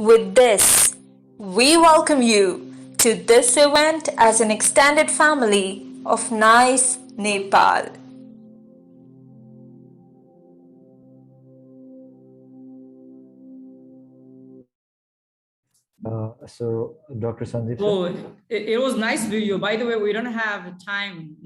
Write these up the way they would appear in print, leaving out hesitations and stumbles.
With this, we welcome you to this event as an extended family of nice Nepal. So, Dr. Sanjeev. Oh, it was nice video. By the way, we don't have time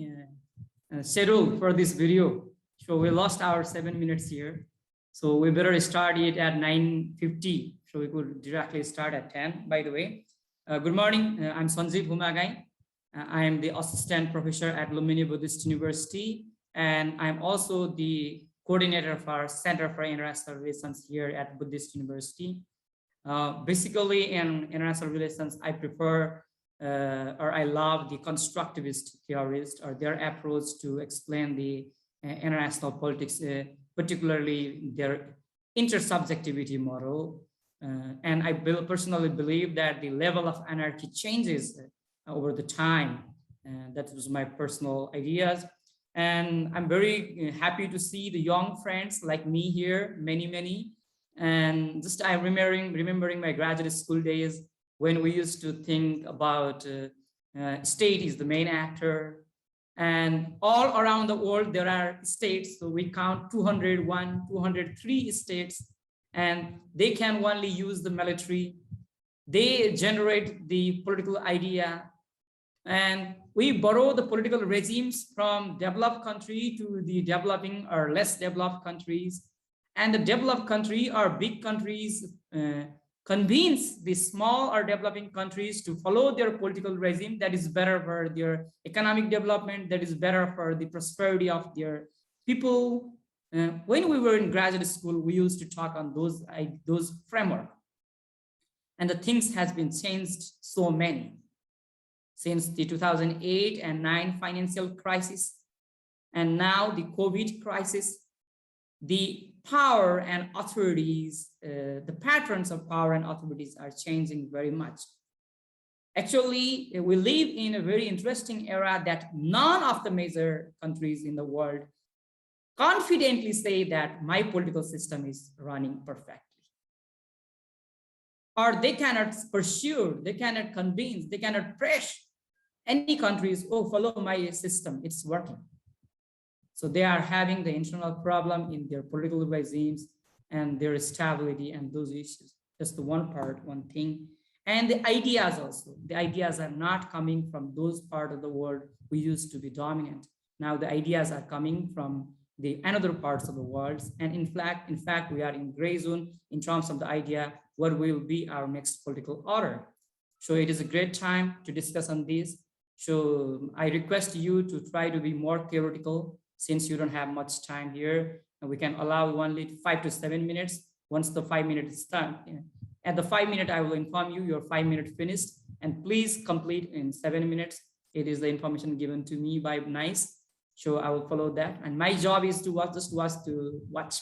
schedule for this video. So we lost our 7 minutes here. So we better start it at 9:50. So we could directly start at 10, by the way. Good morning. I'm Sanjeev Humagain. I am the assistant professor at Lumbini Buddhist University. And I'm also the coordinator for our Center for International Relations here at Buddhist University. Basically, in international relations, I prefer or I love the constructivist theorists or their approach to explain the international politics, particularly their intersubjectivity model. And I personally believe that the level of anarchy changes over the time. That was my personal ideas. And I'm very happy to see the young friends like me here, many. And just I'm remembering my graduate school days when we used to think about state is the main actor, and all around the world there are states. So we count 201, 203 states, and they can only use the military. They generate the political idea, and we borrow the political regimes from developed country to the developing or less developed countries. And the developed country or big countries convince the small or developing countries to follow their political regime that is better for their economic development, that is better for the prosperity of their people. When we were in graduate school, we used to talk on those framework. And the things has been changed so many since the 2008 and 9 financial crisis, and now the COVID crisis. The power and authorities, the patterns of power and authorities are changing very much. Actually, we live in a very interesting era that none of the major countries in the world confidently say that my political system is running perfectly. Or they cannot pursue, they cannot convince, they cannot press any countries, oh, follow my system, it's working. So they are having the internal problem in their political regimes and their stability and those issues. That's the one part, one thing. And the ideas also. The ideas are not coming from those parts of the world we used to be dominant. Now the ideas are coming from the another parts of the world. And in fact, we are in gray zone in terms of the idea what will be our next political order. So it is a great time to discuss on this. So I request you to try to be more theoretical, since you don't have much time here, and we can allow only 5 to 7 minutes. Once the 5 minutes is done, at the 5 minute, I will inform you your 5 minutes finished, and please complete in 7 minutes. It is the information given to me by NICE, so I will follow that. And my job is to watch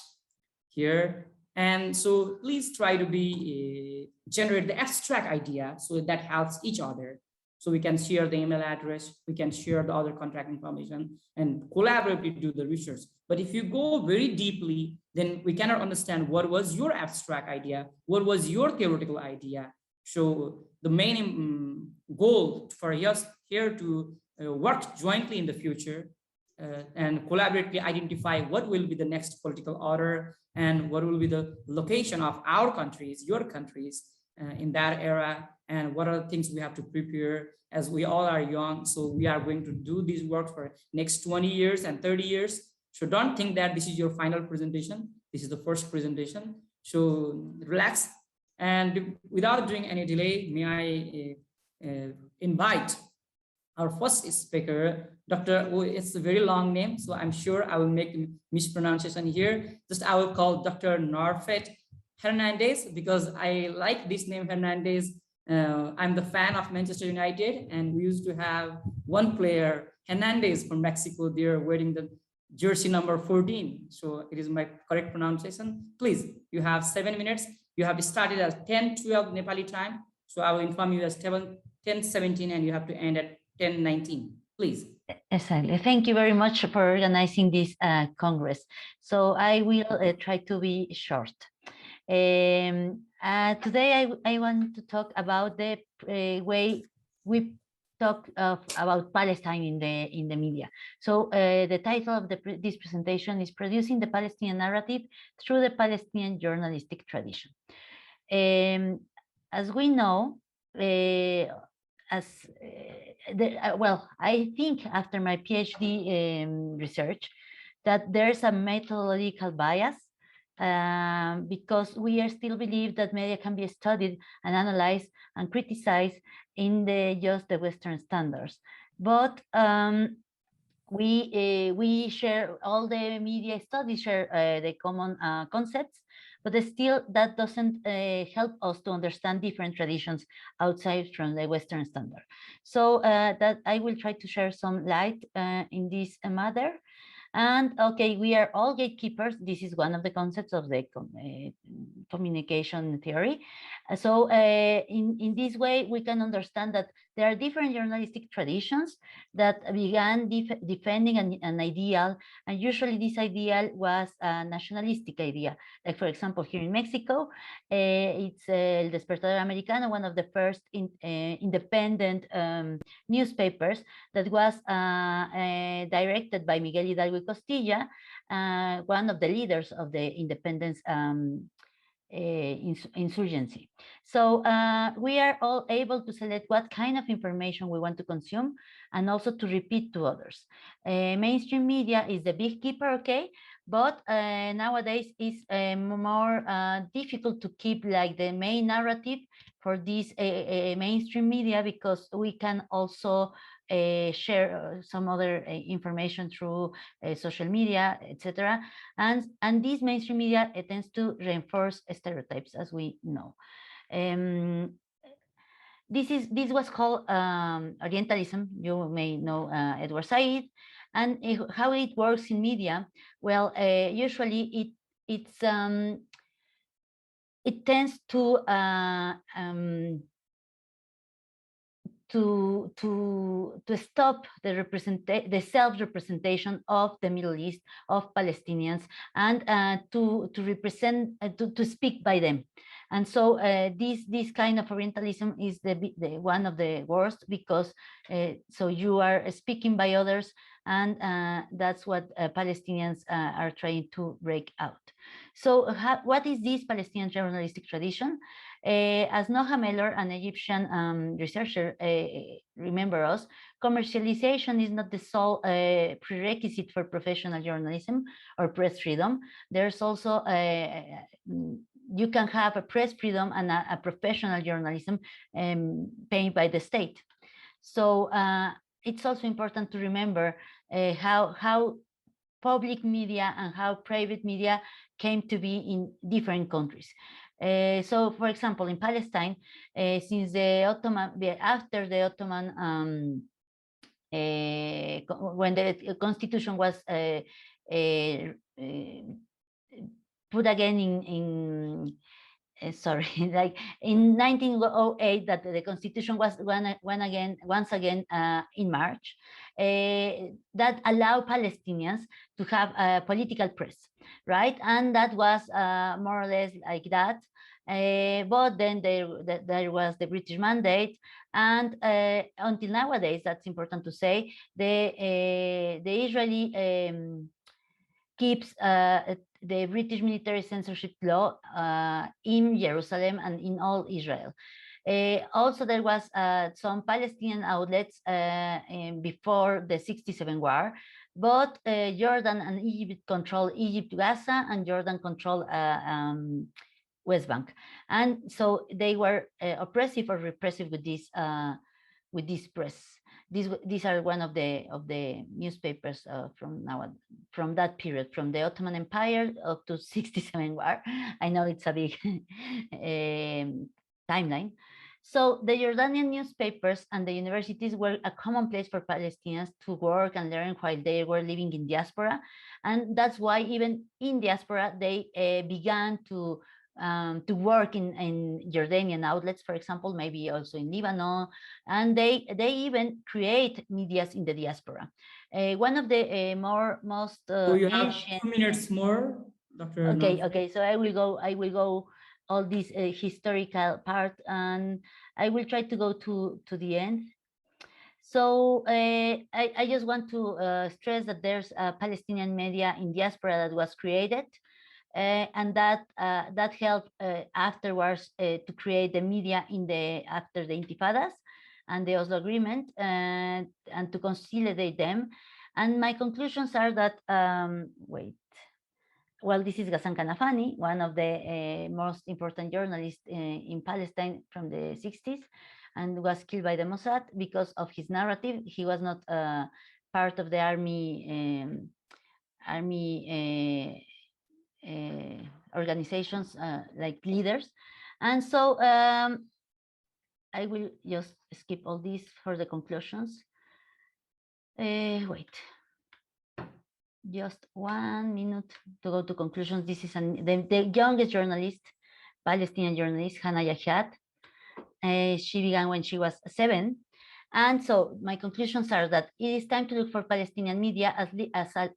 here, and so please try to be generate the abstract idea so that helps each other. So we can share the email address, we can share the other contact information and collaboratively do the research. But if you go very deeply, then we cannot understand what was your abstract idea, what was your theoretical idea. So the main goal for us here to work jointly in the future and collaboratively identify what will be the next political order and what will be the location of our countries, your countries in that era, and what are the things we have to prepare as we all are young. So we are going to do this work for next 20 years and 30 years. So don't think that this is your final presentation. This is the first presentation. So relax, and without doing any delay, may I invite our first speaker, Dr. It's a very long name, so I'm sure I will make mispronunciation here. Just I will call Dr. Nofret Hernandez, because I like this name Hernandez. I'm the fan of Manchester United, and we used to have one player, Hernandez from Mexico, there wearing the jersey number 14. So it is my correct pronunciation. Please, you have 7 minutes. You have started at 10:12 Nepali time. So I will inform you as 10:17, and you have to end at 10:19. Please. Exactly. Thank you very much for organizing this Congress. So I will try to be short. Today, I want to talk about the way we talk about Palestine in the media. So the title of this presentation is Producing the Palestinian Narrative Through the Palestinian Journalistic Tradition. As we know, well, I think after my PhD research that there's a methodological bias because we are still believe that media can be studied and analyzed and criticized in just the Western standards. But we share, all the media studies share the common concepts, but still that doesn't help us to understand different traditions outside from the Western standard. So that I will try to share some light in this matter. And okay, we are all gatekeepers. This is one of the concepts of the communication theory. So in this way, we can understand that there are different journalistic traditions that began defending an ideal, and usually this ideal was a nationalistic idea. Like, for example, here in Mexico, it's El Despertador Americano, one of the first independent newspapers that was directed by Miguel Hidalgo y Costilla, one of the leaders of the independence insurgency. So we are all able to select what kind of information we want to consume and also to repeat to others. Mainstream media is the big keeper, okay, but nowadays it's more difficult to keep like the main narrative for this mainstream media, because we can also share some other information through social media, etc. And this mainstream media tends to reinforce stereotypes, as we know. This was called Orientalism. You may know Edward Said, and how it works in media. Well, usually it tends to stop the self-representation of the Middle East, of Palestinians, and to represent, to speak by them. And so this kind of Orientalism is the one of the worst, because so you are speaking by others, and that's what Palestinians are trying to break out. So what is this Palestinian journalistic tradition? As Noha Mellor, an Egyptian researcher, remember us, commercialization is not the sole prerequisite for professional journalism or press freedom. There's also you can have a press freedom and a professional journalism paid by the state. So it's also important to remember how public media and how private media came to be in different countries. So, for example, in Palestine, since the after the Ottoman, when the constitution was put again in sorry, like in 1908, that the constitution was once again in March, that allowed Palestinians to have a political press, right? And that was more or less like that. But then there was the British mandate, and until nowadays, that's important to say, the Israeli keeps the British military censorship law in Jerusalem and in all Israel. Also, there was some Palestinian outlets before the '67 war, but Jordan and Egypt control Egypt, Gaza, and Jordan control West Bank, and so they were oppressive or repressive with this press. These are one of the newspapers from that period, from the Ottoman Empire up to '67 war. I know it's a big timeline. So the Jordanian newspapers and the universities were a common place for Palestinians to work and learn while they were living in diaspora, and that's why even in diaspora they began to work in Jordanian outlets, for example, maybe also in Lebanon, and they even create medias in the diaspora. One of the most so you have 2 minutes more. Dr. Okay, Nofret. okay. So I will go all this historical part, and I will try to go to the end. So I just want to stress that there's a Palestinian media in diaspora that was created, and that helped afterwards to create the media after the Intifadas and the Oslo Agreement, and to consolidate them. And my conclusions are that well, this is Ghassan Kanafani, one of the most important journalists in Palestine from the 60s, and was killed by the Mossad because of his narrative. He was not part of the army organizations like leaders. And so I will just skip all this for the conclusions. Wait. Just 1 minute to go to conclusions. This is the youngest journalist, Palestinian journalist, Hannah Yahyat. She began when she was 7. And so my conclusions are that it is time to look for Palestinian media as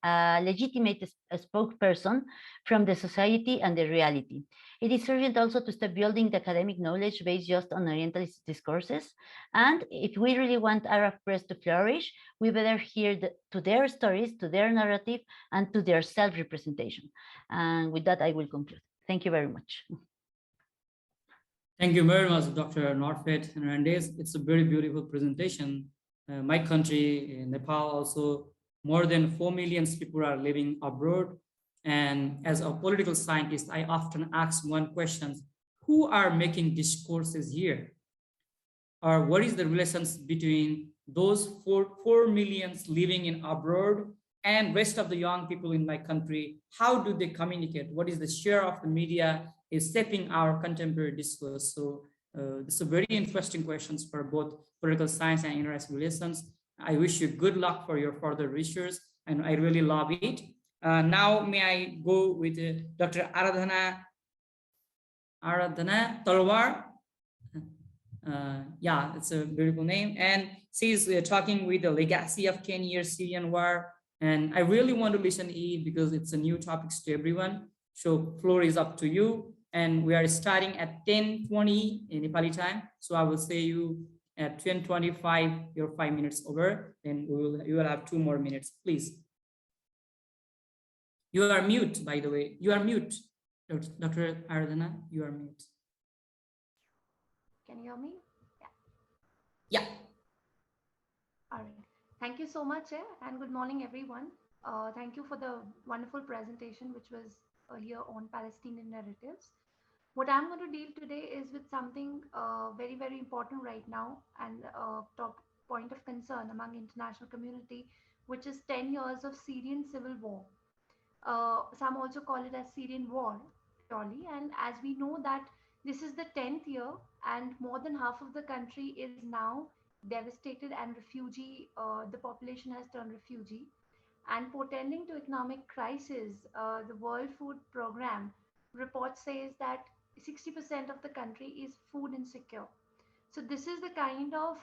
a legitimate spokesperson from the society and the reality. It is urgent also to stop building the academic knowledge based just on Orientalist discourses. And if we really want Arab press to flourish, we better hear to their stories, to their narrative, and to their self-representation. And with that, I will conclude. Thank you very much. Thank you very much, Dr. Nofret Hernandez. It's a very beautiful presentation. My country, Nepal, also more than 4 million people are living abroad. And as a political scientist, I often ask one question: who are making discourses here? Or what is the relations between those 4 millions living in abroad and rest of the young people in my country? How do they communicate? What is the share of the media is shaping our contemporary discourse? So this is a very interesting questions for both political science and international relations. I wish you good luck for your further research, and I really love it. Now may I go with Dr. Aradhana Talwar. Yeah, it's a beautiful name. And she's talking with the legacy of 10 years Syrian war. And I really want to listen to it because it's a new topics to everyone. So floor is up to you. And we are starting at 10:20 in Nepali time. So I will say you at 10:25, you're 5 minutes over. Then you will have 2 more minutes, please. You are mute, by the way. You are mute. Dr. Aradhana, you are mute. Can you hear me? Yeah. All right. Thank you so much, and good morning, everyone. Thank you for the wonderful presentation, which was here on Palestinian narratives. What I'm going to deal today is with something very, very important right now, and top point of concern among international community, which is 10 years of Syrian civil war. Some also call it as Syrian war, purely. And as we know that this is the 10th year, and more than half of the country is now devastated and refugee. The population has turned refugee, and portending to economic crisis. The World Food Program report says that 60% of the country is food insecure. So this is the kind of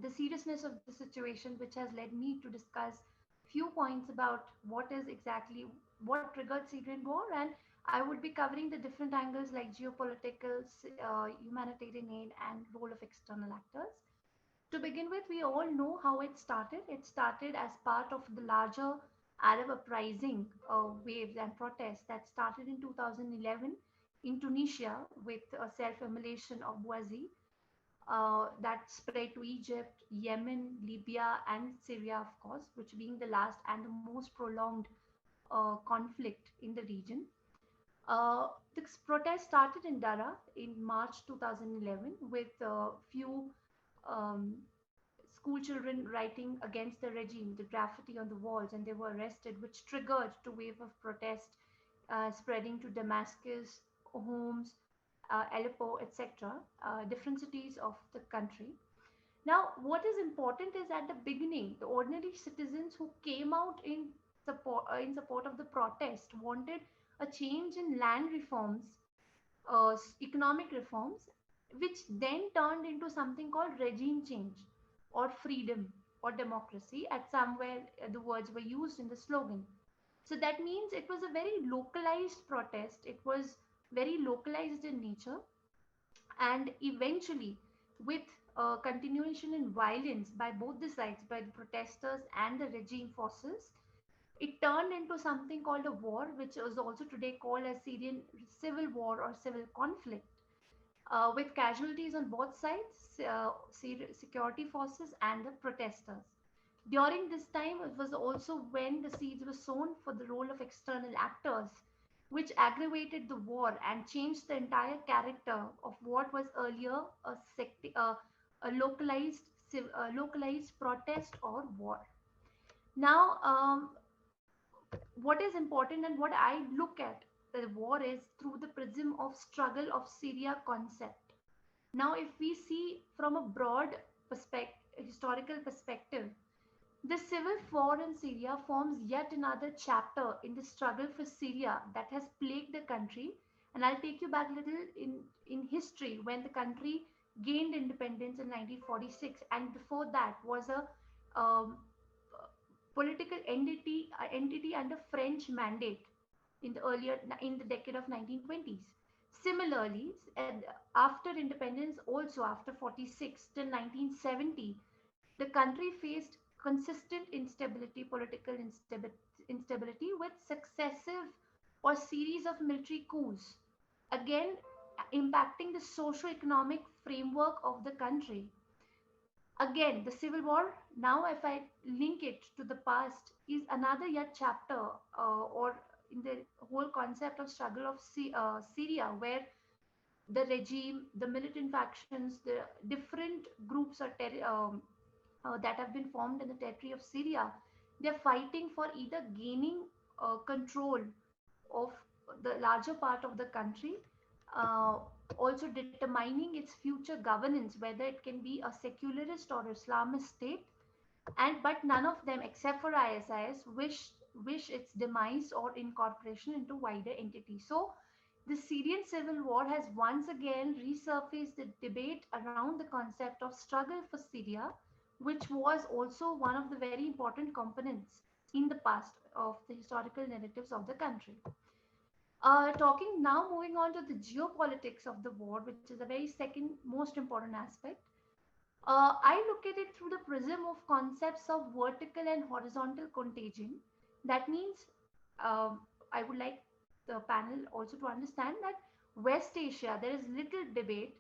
the seriousness of the situation, which has led me to discuss few points about what triggered Syrian war, and I would be covering the different angles like geopolitical, humanitarian aid, and role of external actors. To begin with, we all know how it started. It started as part of the larger Arab uprising waves and protests that started in 2011 in Tunisia with a self-immolation of Bouazi that spread to Egypt, Yemen, Libya, and Syria, of course, which being the last and the most prolonged conflict in the region. This protest started in Dara in March 2011 with a few um, school children writing against the regime, the graffiti on the walls, and they were arrested, which triggered a wave of protest spreading to Damascus, Homs, Aleppo, etc., different cities of the country. Now, what is important is at the beginning, the ordinary citizens who came out in support of the protest wanted a change in land reforms, economic reforms, which then turned into something called regime change or freedom or democracy. At somewhere, the words were used in the slogan. So that means it was a very localized protest. It was very localized in nature, and eventually, with continuation in violence by both the sides, by the protesters and the regime forces, it turned into something called a war, which is also today called as Syrian civil war or civil conflict, with casualties on both sides, security forces and the protesters. During this time, it was also when the seeds were sown for the role of external actors, which aggravated the war and changed the entire character of what was earlier a localized protest or war. Now, what is important and what I look at the war is through the prism of struggle of Syria concept. Now, if we see from a broad historical perspective, the civil war in Syria forms yet another chapter in the struggle for Syria that has plagued the country. And I'll take you back a little in history when the country gained independence in 1946, and before that was a um, political entity under French mandate in the decade of 1920s. Similarly, after independence, also after 46 till 1970, the country faced consistent instability with successive or series of military coups, again impacting the socio-economic framework of the country. Again, the civil war, now if I link it to the past, is another yet chapter or in the whole concept of struggle of Syria, where the regime, the militant factions, the different groups that have been formed in the territory of Syria, they're fighting for either gaining control of the larger part of the country, uh, also determining its future governance, whether it can be a secularist or Islamist state, and but none of them except for ISIS wish its demise or incorporation into wider entity. So the Syrian civil war has once again resurfaced the debate around the concept of struggle for Syria, which was also one of the very important components in the past of the historical narratives of the country. Talking now, moving on to the geopolitics of the war, which is a very second most important aspect. I look at it through the prism of concepts of vertical and horizontal contagion. That means I would like the panel also to understand that West Asia, there is little debate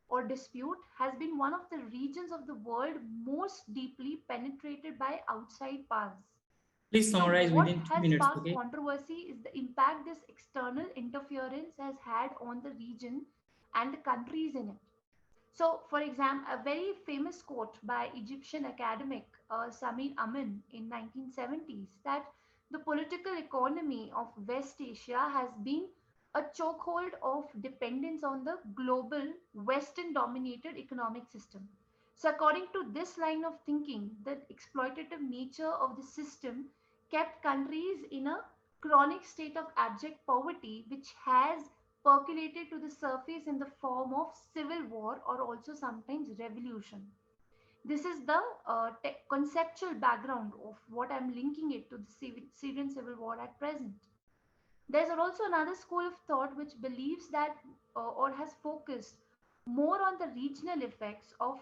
or dispute, has been one of the regions of the world most deeply penetrated by outside powers. Please So, summarize what within 2 has minutes, sparked okay? controversy is the impact this external interference has had on the region and the countries in it. So, for example, a very famous quote by Egyptian academic Samir Amin in 1970s that the political economy of West Asia has been a chokehold of dependence on the global Western dominated economic system. So, according to this line of thinking, the exploitative nature of the system kept countries in a chronic state of abject poverty, which has percolated to the surface in the form of civil war or also sometimes revolution. This is the conceptual background of what I'm linking it to the Syrian civil war at present. There's also another school of thought which believes that or has focused more on the regional effects of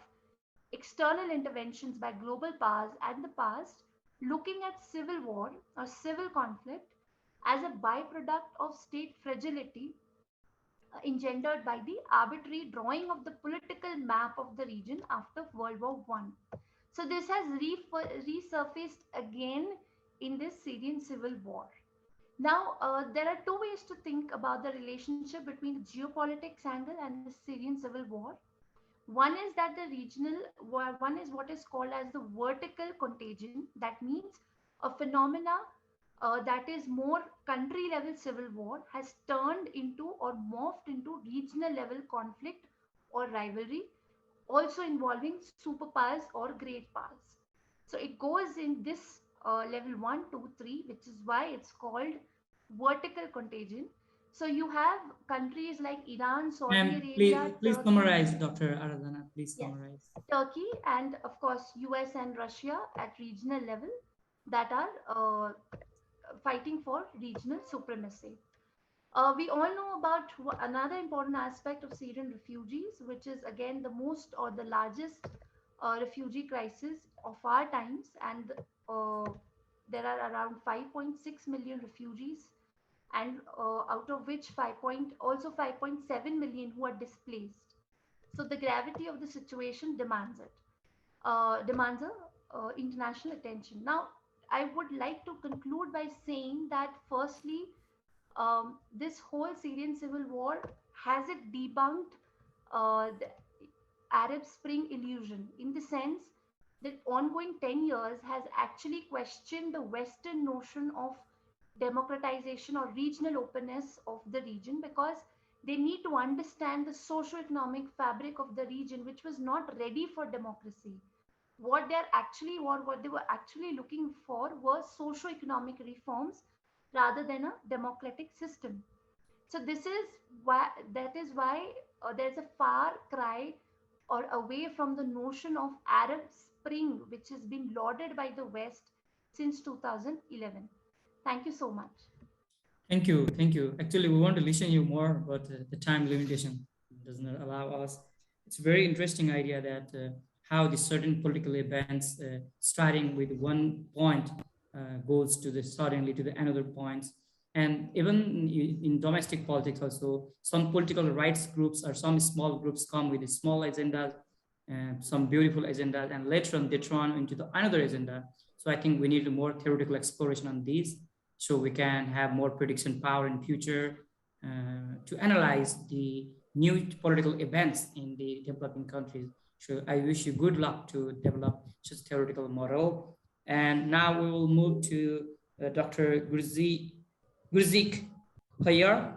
external interventions by global powers and the past, looking at civil war or civil conflict as a byproduct of state fragility engendered by the arbitrary drawing of the political map of the region after World War One. So this has resurfaced again in this Syrian civil war. Now, there are two ways to think about the relationship between the geopolitics angle and the Syrian civil war. One is that the one is what is called as the vertical contagion. That means a phenomena that is more country level civil war has turned into or morphed into regional level conflict or rivalry, also involving superpowers or great powers. So it goes in this level 1, 2, 3, which is why it's called vertical contagion. So you have countries like Iran, Saudi And please, Arabia, please Turkey, summarize, Dr. Aradhana. Please yes, summarize. Turkey, and of course US and Russia at regional level that are fighting for regional supremacy. We all know about another important aspect of Syrian refugees, which is again the most or the largest refugee crisis of our times, and there are around 5.6 million refugees, and out of which 5.7 million who are displaced. So the gravity of the situation demands it, demands a international attention. Now, I would like to conclude by saying that firstly, this whole Syrian civil war has it debunked the Arab Spring illusion, in the sense that ongoing 10 years has actually questioned the Western notion of democratization or regional openness of the region, because they need to understand the socio-economic fabric of the region, which was not ready for democracy. What they were actually looking for was socio-economic reforms rather than a democratic system. So this is why that is why there's a far cry or away from the notion of Arab Spring, which has been lauded by the West since 2011. Thank you so much. Thank you, thank you. Actually, we want to listen to you more, but the time limitation does not allow us. It's a very interesting idea that how the certain political events, starting with one point, goes to the suddenly to the another points. And even in domestic politics also, some political rights groups or some small groups come with a small agendas, some beautiful agendas, and later on they turn into the another agenda. So I think we need a more theoretical exploration on these, so we can have more prediction power in future to analyze the new political events in the developing countries. So I wish you good luck to develop such theoretical model. And now we will move to Dr. Gurjeet Kaur.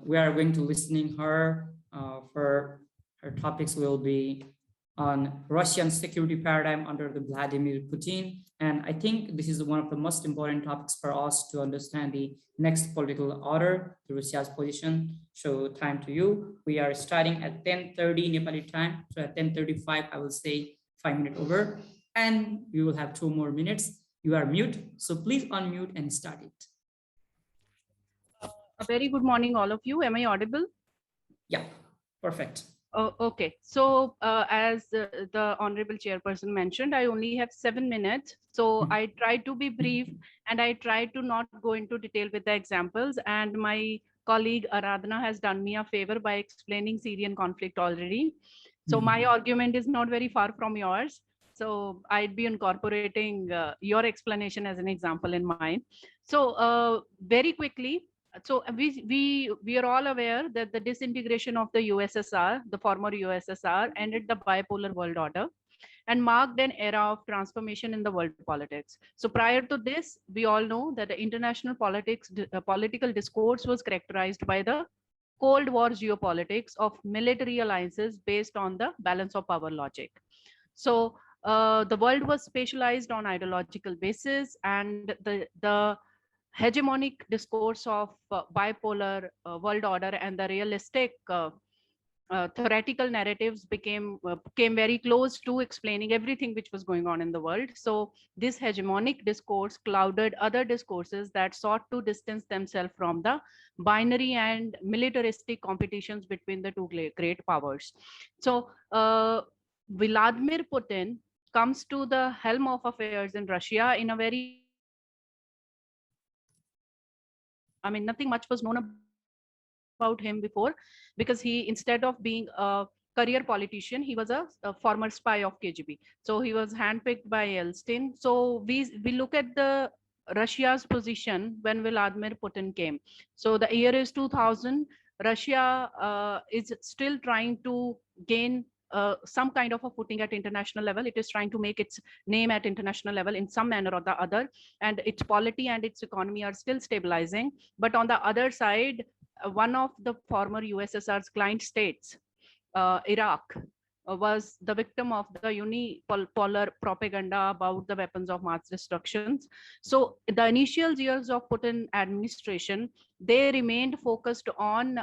We are going to listening her for her topics will be on Russian security paradigm under the Vladimir Putin. And I think this is one of the most important topics for us to understand the next political order, the Russia's position. So time to you. We are starting at 10:30 Nepali time. So at 10:35, I will say 5 minutes over, and we will have 2 more minutes. You are mute, so please unmute and start it. A very good morning, all of you. Am I audible? Yeah, perfect. Oh, okay. So as the Honorable Chairperson mentioned, I only have 7 minutes. So I try to be brief and I try to not go into detail with the examples. And my colleague Aradhana has done me a favor by explaining Syrian conflict already. So my argument is not very far from yours. So I'd be incorporating your explanation as an example in mine. So very quickly, so we are all aware that the disintegration of the USSR, the former USSR, ended the bipolar world order and marked an era of transformation in the world politics. So prior to this, we all know that the international political discourse was characterized by the Cold War geopolitics of military alliances based on the balance of power logic. So the world was spatialized on ideological basis, and the hegemonic discourse of bipolar world order and the realistic theoretical narratives came very close to explaining everything which was going on in the world. So this hegemonic discourse clouded other discourses that sought to distance themselves from the binary and militaristic competitions between the two great powers. So Vladimir Putin comes to the helm of affairs in Russia in a very, I mean, nothing much was known about him before, because he, instead of being a career politician, he was a former spy of KGB. So he was handpicked by Yeltsin. So we look at the Russia's position when Vladimir Putin came. So the year is 2000. Russia is still trying to gain some kind of a footing at international level. It is trying to make its name at international level in some manner or the other, and its polity and its economy are still stabilizing. But on the other side, one of the former USSR's client states, Iraq, was the victim of the unipolar propaganda about the weapons of mass destructions. So the initial years of Putin administration, they remained focused on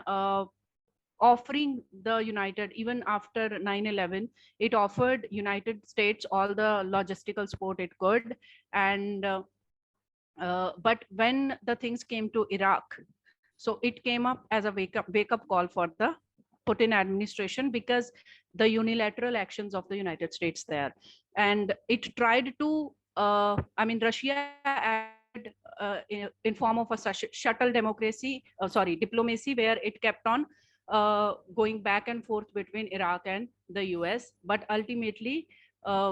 offering the United, even after 9/11, it offered United States all the logistical support it could. And but when the things came to Iraq, so it came up as a wake up call for the Putin administration, because the unilateral actions of the United States there, and it tried to Russia acted in form of a shuttle democracy, diplomacy, where it kept on going back and forth between Iraq and the US. But ultimately,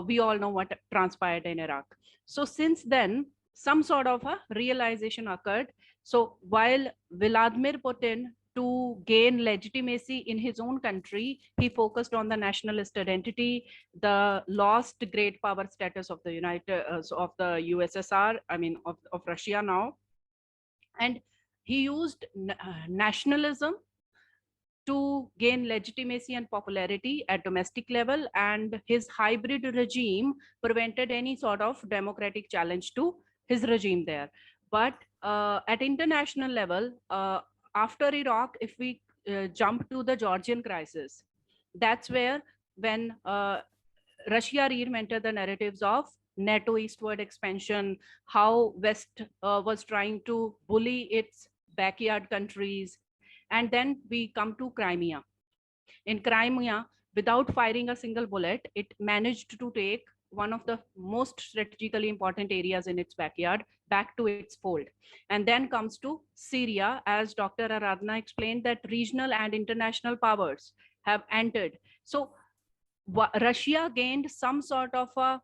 we all know what transpired in Iraq. So since then, some sort of a realization occurred. So while Vladimir Putin, to gain legitimacy in his own country, he focused on the nationalist identity, the lost great power status of the of the USSR, of Russia now, and he used nationalism to gain legitimacy and popularity at domestic level, and his hybrid regime prevented any sort of democratic challenge to his regime there. But at international level, after Iraq, if we jump to the Georgian crisis, that's where when Russia reinvented the narratives of NATO eastward expansion, how West was trying to bully its backyard countries. And then we come to Crimea. In Crimea, without firing a single bullet, it managed to take one of the most strategically important areas in its backyard back to its fold. And then comes to Syria, as Dr. Aradhana explained, that regional and international powers have entered. So Russia gained some sort of a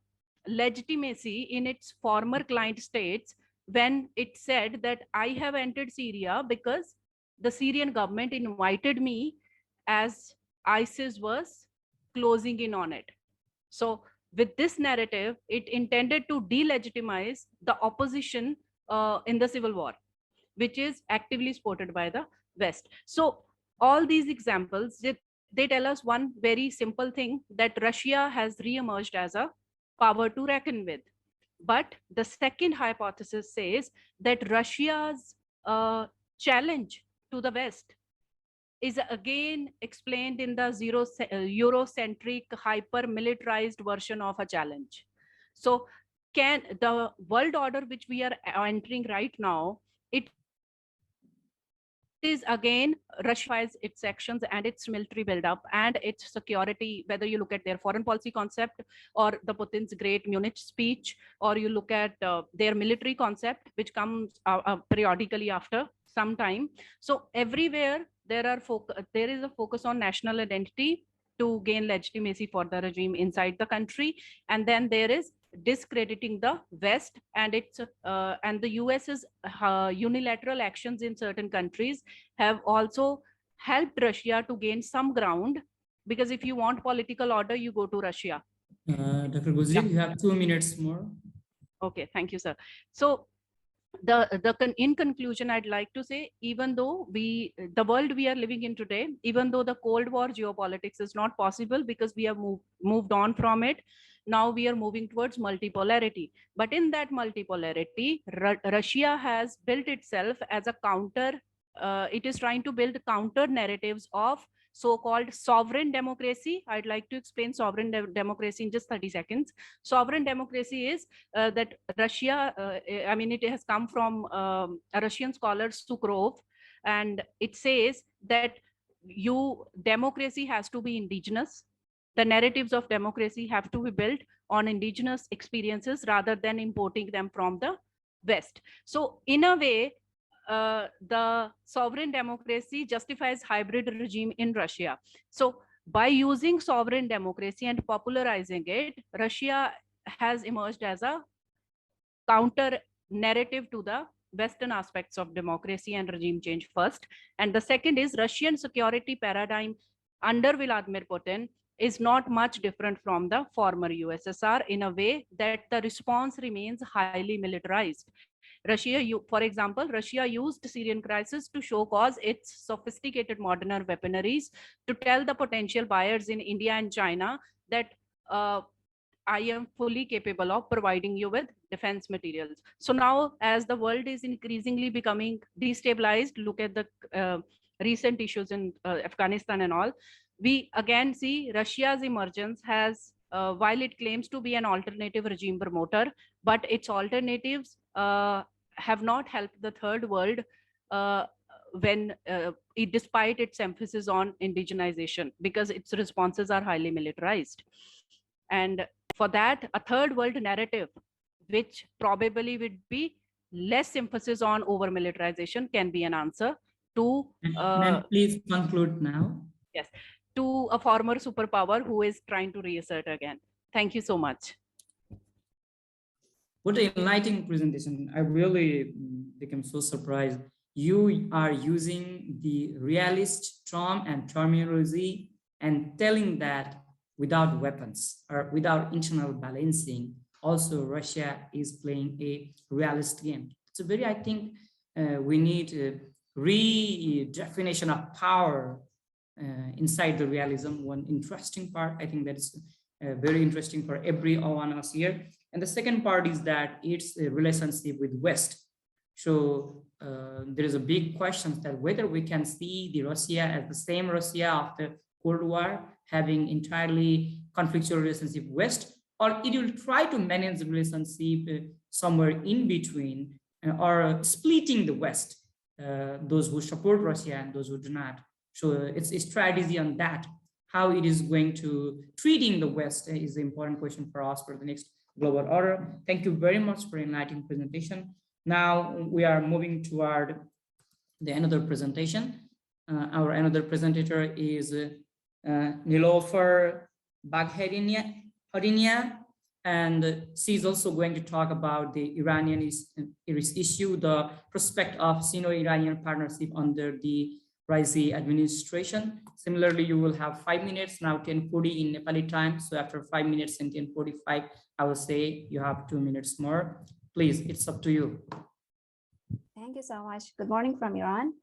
legitimacy in its former client states when it said that I have entered Syria because the Syrian government invited me as ISIS was closing in on it. So with this narrative, it intended to delegitimize the opposition in the civil war, which is actively supported by the West. So all these examples, they tell us one very simple thing, that Russia has re-emerged as a power to reckon with. But the second hypothesis says that Russia's challenge to the West is again explained in the Eurocentric, hyper-militarized version of a challenge. So can the world order which we are entering right now, it is again Russia's its actions and its military buildup and its security, whether you look at their foreign policy concept or the Putin's great Munich speech, or you look at their military concept, which comes periodically after some time. So everywhere there is a focus on national identity to gain legitimacy for the regime inside the country, and then there is discrediting the West and its and the US's unilateral actions in certain countries have also helped Russia to gain some ground, because if you want political order, you go to Russia. Dr. Gurjeet, you have 2 minutes more. Okay, thank you, sir. So in conclusion, I'd like to say, even though the world we are living in today, even though the Cold War geopolitics is not possible because we have moved on from it, now we are moving towards multipolarity. But in that multipolarity, Russia has built itself as a counter. It is trying to build counter narratives of so-called sovereign democracy. I'd like to explain sovereign democracy in just 30 seconds. Sovereign democracy is that Russia, it has come from a Russian scholar, Sukrov, and it says that democracy has to be indigenous. The narratives of democracy have to be built on indigenous experiences rather than importing them from the West. So in a way, the sovereign democracy justifies hybrid regime in Russia. So by using sovereign democracy and popularizing it, Russia has emerged as a counter narrative to the Western aspects of democracy and regime change first. And the second is Russian security paradigm under Vladimir Putin is not much different from the former USSR in a way that the response remains highly militarized. For example, Russia used Syrian crisis to show cause its sophisticated modern weaponaries to tell the potential buyers in India and China that I am fully capable of providing you with defense materials. So now, as the world is increasingly becoming destabilized, look at the recent issues in Afghanistan and all, we again see Russia's emergence has, while it claims to be an alternative regime promoter, but its alternatives have not helped the third world despite its emphasis on indigenization, because its responses are highly militarized. And for that, a third world narrative, which probably would be less emphasis on over militarization, can be an answer to please conclude now. yes, to a former superpower who is trying to reassert again. Thank you so much. What an enlightening presentation. I really became so surprised. You are using the realist term and terminology and telling that without weapons or without internal balancing, also Russia is playing a realist game. It's a very, I think, we need a redefinition of power inside the realism. One interesting part, I think that's very interesting for every one of us here. And the second part is that it's a relationship with West. So there is a big question that whether we can see the Russia as the same Russia after Cold War, having entirely conflictual relationship with West, or it will try to manage the relationship somewhere in between, or splitting the West, those who support Russia and those who do not. So it's a strategy on that. How it is going to treating the West is the important question for us for the next global order. Thank you very much for enlightening presentation. Now we are moving toward the another presentation. Our another presenter is Niloufar Baghernia, and she's also going to talk about the Iranian issue, the prospect of Sino-Iranian partnership under the Raisi administration. Similarly, you will have 5 minutes, now 10:40 in Nepali time. So after 5 minutes and 10:45, I will say you have 2 minutes more. Please, it's up to you. Thank you so much. Good morning from Iran.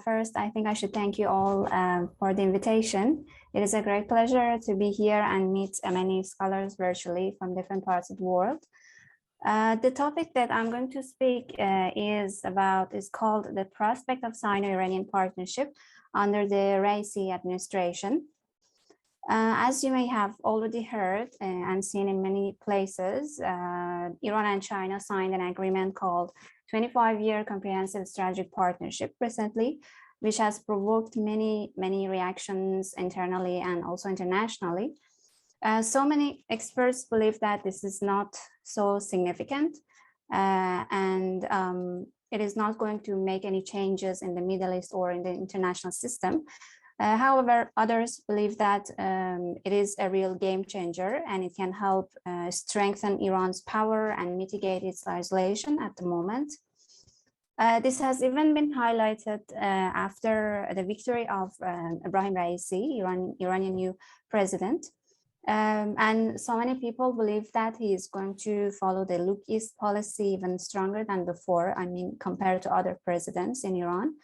First, I think I should thank you all for the invitation. It is a great pleasure to be here and meet many scholars virtually from different parts of the world. The topic that I'm going to speak is called the prospect of Sino-Iranian partnership under the Raisi administration. As you may have already heard and seen in many places, Iran and China signed an agreement called 25-year Comprehensive Strategic Partnership recently, which has provoked many reactions internally and also internationally. So many experts believe that this is not so significant and it is not going to make any changes in the Middle East or in the international system. However, others believe that it is a real game changer and it can help strengthen Iran's power and mitigate its isolation at the moment. This has even been highlighted after the victory of Ibrahim Raisi, Iranian new president. And so many people believe that he is going to follow the Look East policy even stronger than before, I mean, compared to other presidents in Iran.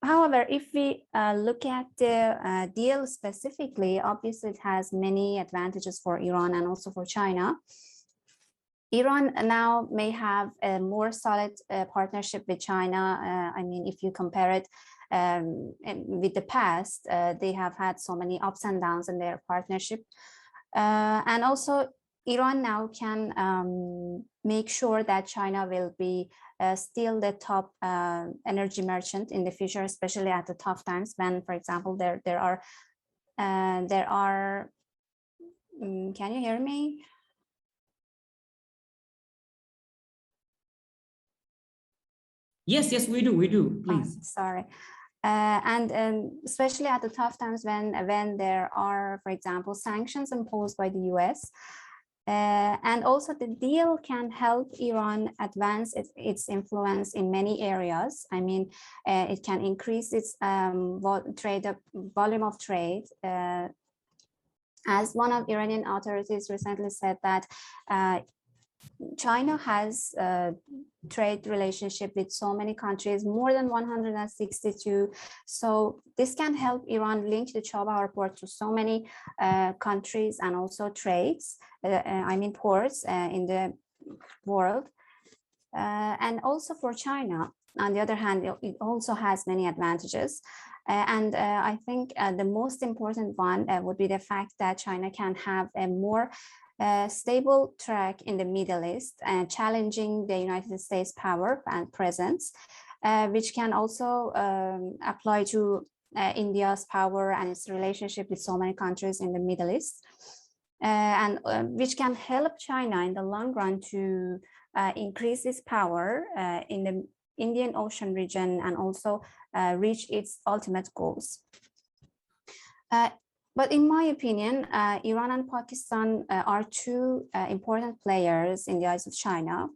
However, if we look at the deal specifically, obviously it has many advantages for Iran and also for China. Iran now may have a more solid partnership with China. I mean, if you compare it with the past, they have had so many ups and downs in their partnership. And also Iran now can make sure that China will be still the top energy merchant in the future, especially at the tough times when, for example, there are can you hear me? Yes, we do, please. Sorry. And especially at the tough times when there are, for example, sanctions imposed by the US. And also the deal can help Iran advance its influence in many areas. I mean, it can increase its volume of trade. As one of Iranian authorities recently said that China has a trade relationship with so many countries, more than 162. So this can help Iran link the Chabahar port to so many countries and also trades, I mean ports in the world. And also for China, on the other hand, it also has many advantages. I think the most important one would be the fact that China can have a more stable track in the Middle East, challenging the United States power and presence, which can also apply to India's power and its relationship with so many countries in the Middle East, and which can help China in the long run to increase its power in the Indian Ocean region and also reach its ultimate goals. But in my opinion, Iran and Pakistan are two important players in the eyes of China.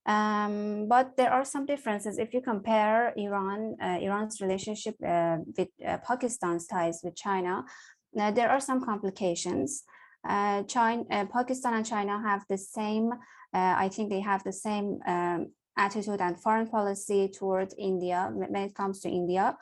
But there are some differences. If you compare Iran's relationship with Pakistan's ties with China, there are some complications. Pakistan and China have the same, I think they have the same attitude and foreign policy towards India when it comes to India.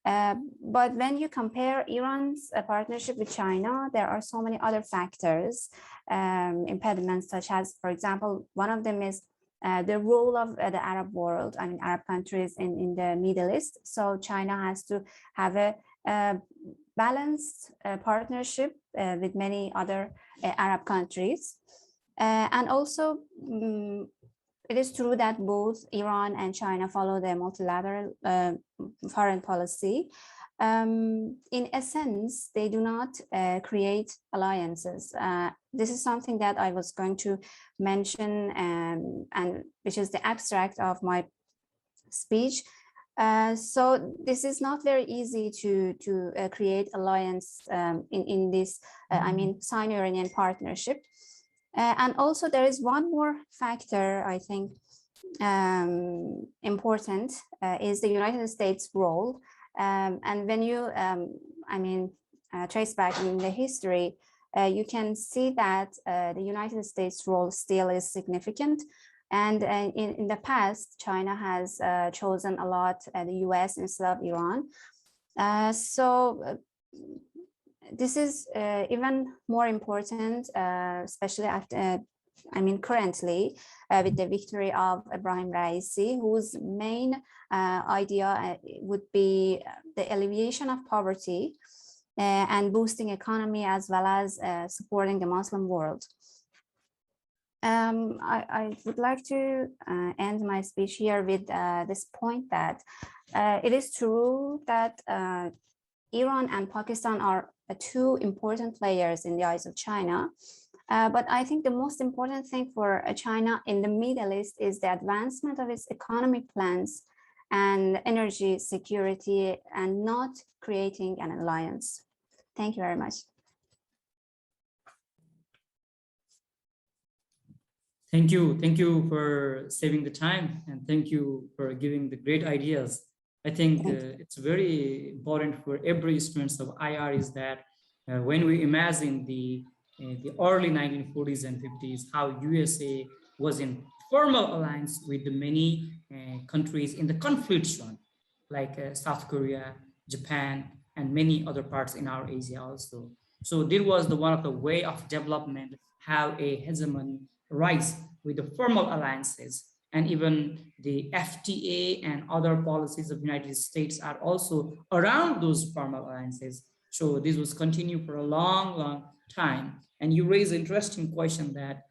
But when you compare Iran's partnership with China, there are so many other factors, impediments, such as, for example, one of them is the role of the Arab world, I mean, Arab countries in the Middle East. So China has to have a balanced partnership with many other Arab countries. And also, it is true that both Iran and China follow the multilateral foreign policy. In essence, they do not create alliances. This is something that I was going to mention, and which is the abstract of my speech. So this is not very easy to create alliance in this, I mean, Sino-Iranian partnership. And also there is one more factor, I think, important, is the United States role. And when you, trace back in the history, you can see that the United States role still is significant. And in the past, China has chosen a lot the US instead of Iran. This is even more important, especially after, currently, with the victory of Ibrahim Raisi, whose main idea would be the alleviation of poverty and boosting economy, as well as supporting the Muslim world. I would like to end my speech here with this point that it is true that Iran and Pakistan are two important players in the eyes of China. But I think the most important thing for China in the Middle East is the advancement of its economic plans and energy security, and not creating an alliance. Thank you very much. Thank you for saving the time, and thank you for giving the great ideas. I think it's very important for every student of IR is that when we imagine the early 1940s and 50s, how USA was in formal alliance with the many countries in the conflict zone, like South Korea, Japan, and many other parts in our Asia also. So this was one of the way of development, how a hegemony rise with the formal alliances. And even the FTA and other policies of the United States are also around those formal alliances. So this was continued for a long time. And you raise an interesting question that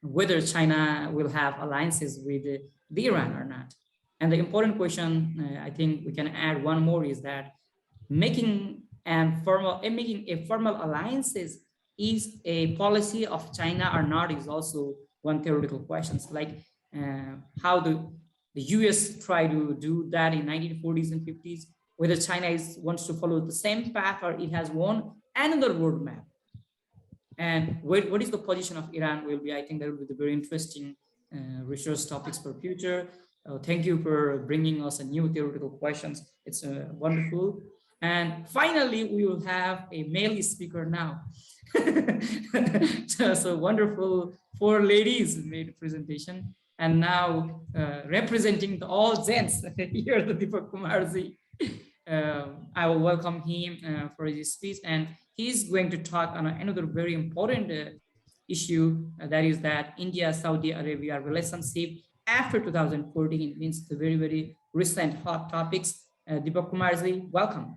whether China will have alliances with the Iran or not. And the important question, I think we can add one more, is that making a formal alliances is a policy of China or not is also one theoretical question. Like how the US tried to do that in 1940s and 50s, whether China wants to follow the same path or it has won another roadmap. And what is the position of Iran will be, I think that will be the very interesting research topics for future. Thank you for bringing us a new theoretical questions. It's wonderful. And finally, we will have a male speaker now. So wonderful, 4 ladies made a presentation. And now representing all gents here, the Deepak Kumarji. I will welcome him for his speech, and he's going to talk on another very important issue, that is that India-Saudi Arabia relationship after 2014, means the very, very recent hot topics. Deepak Kumarji, welcome.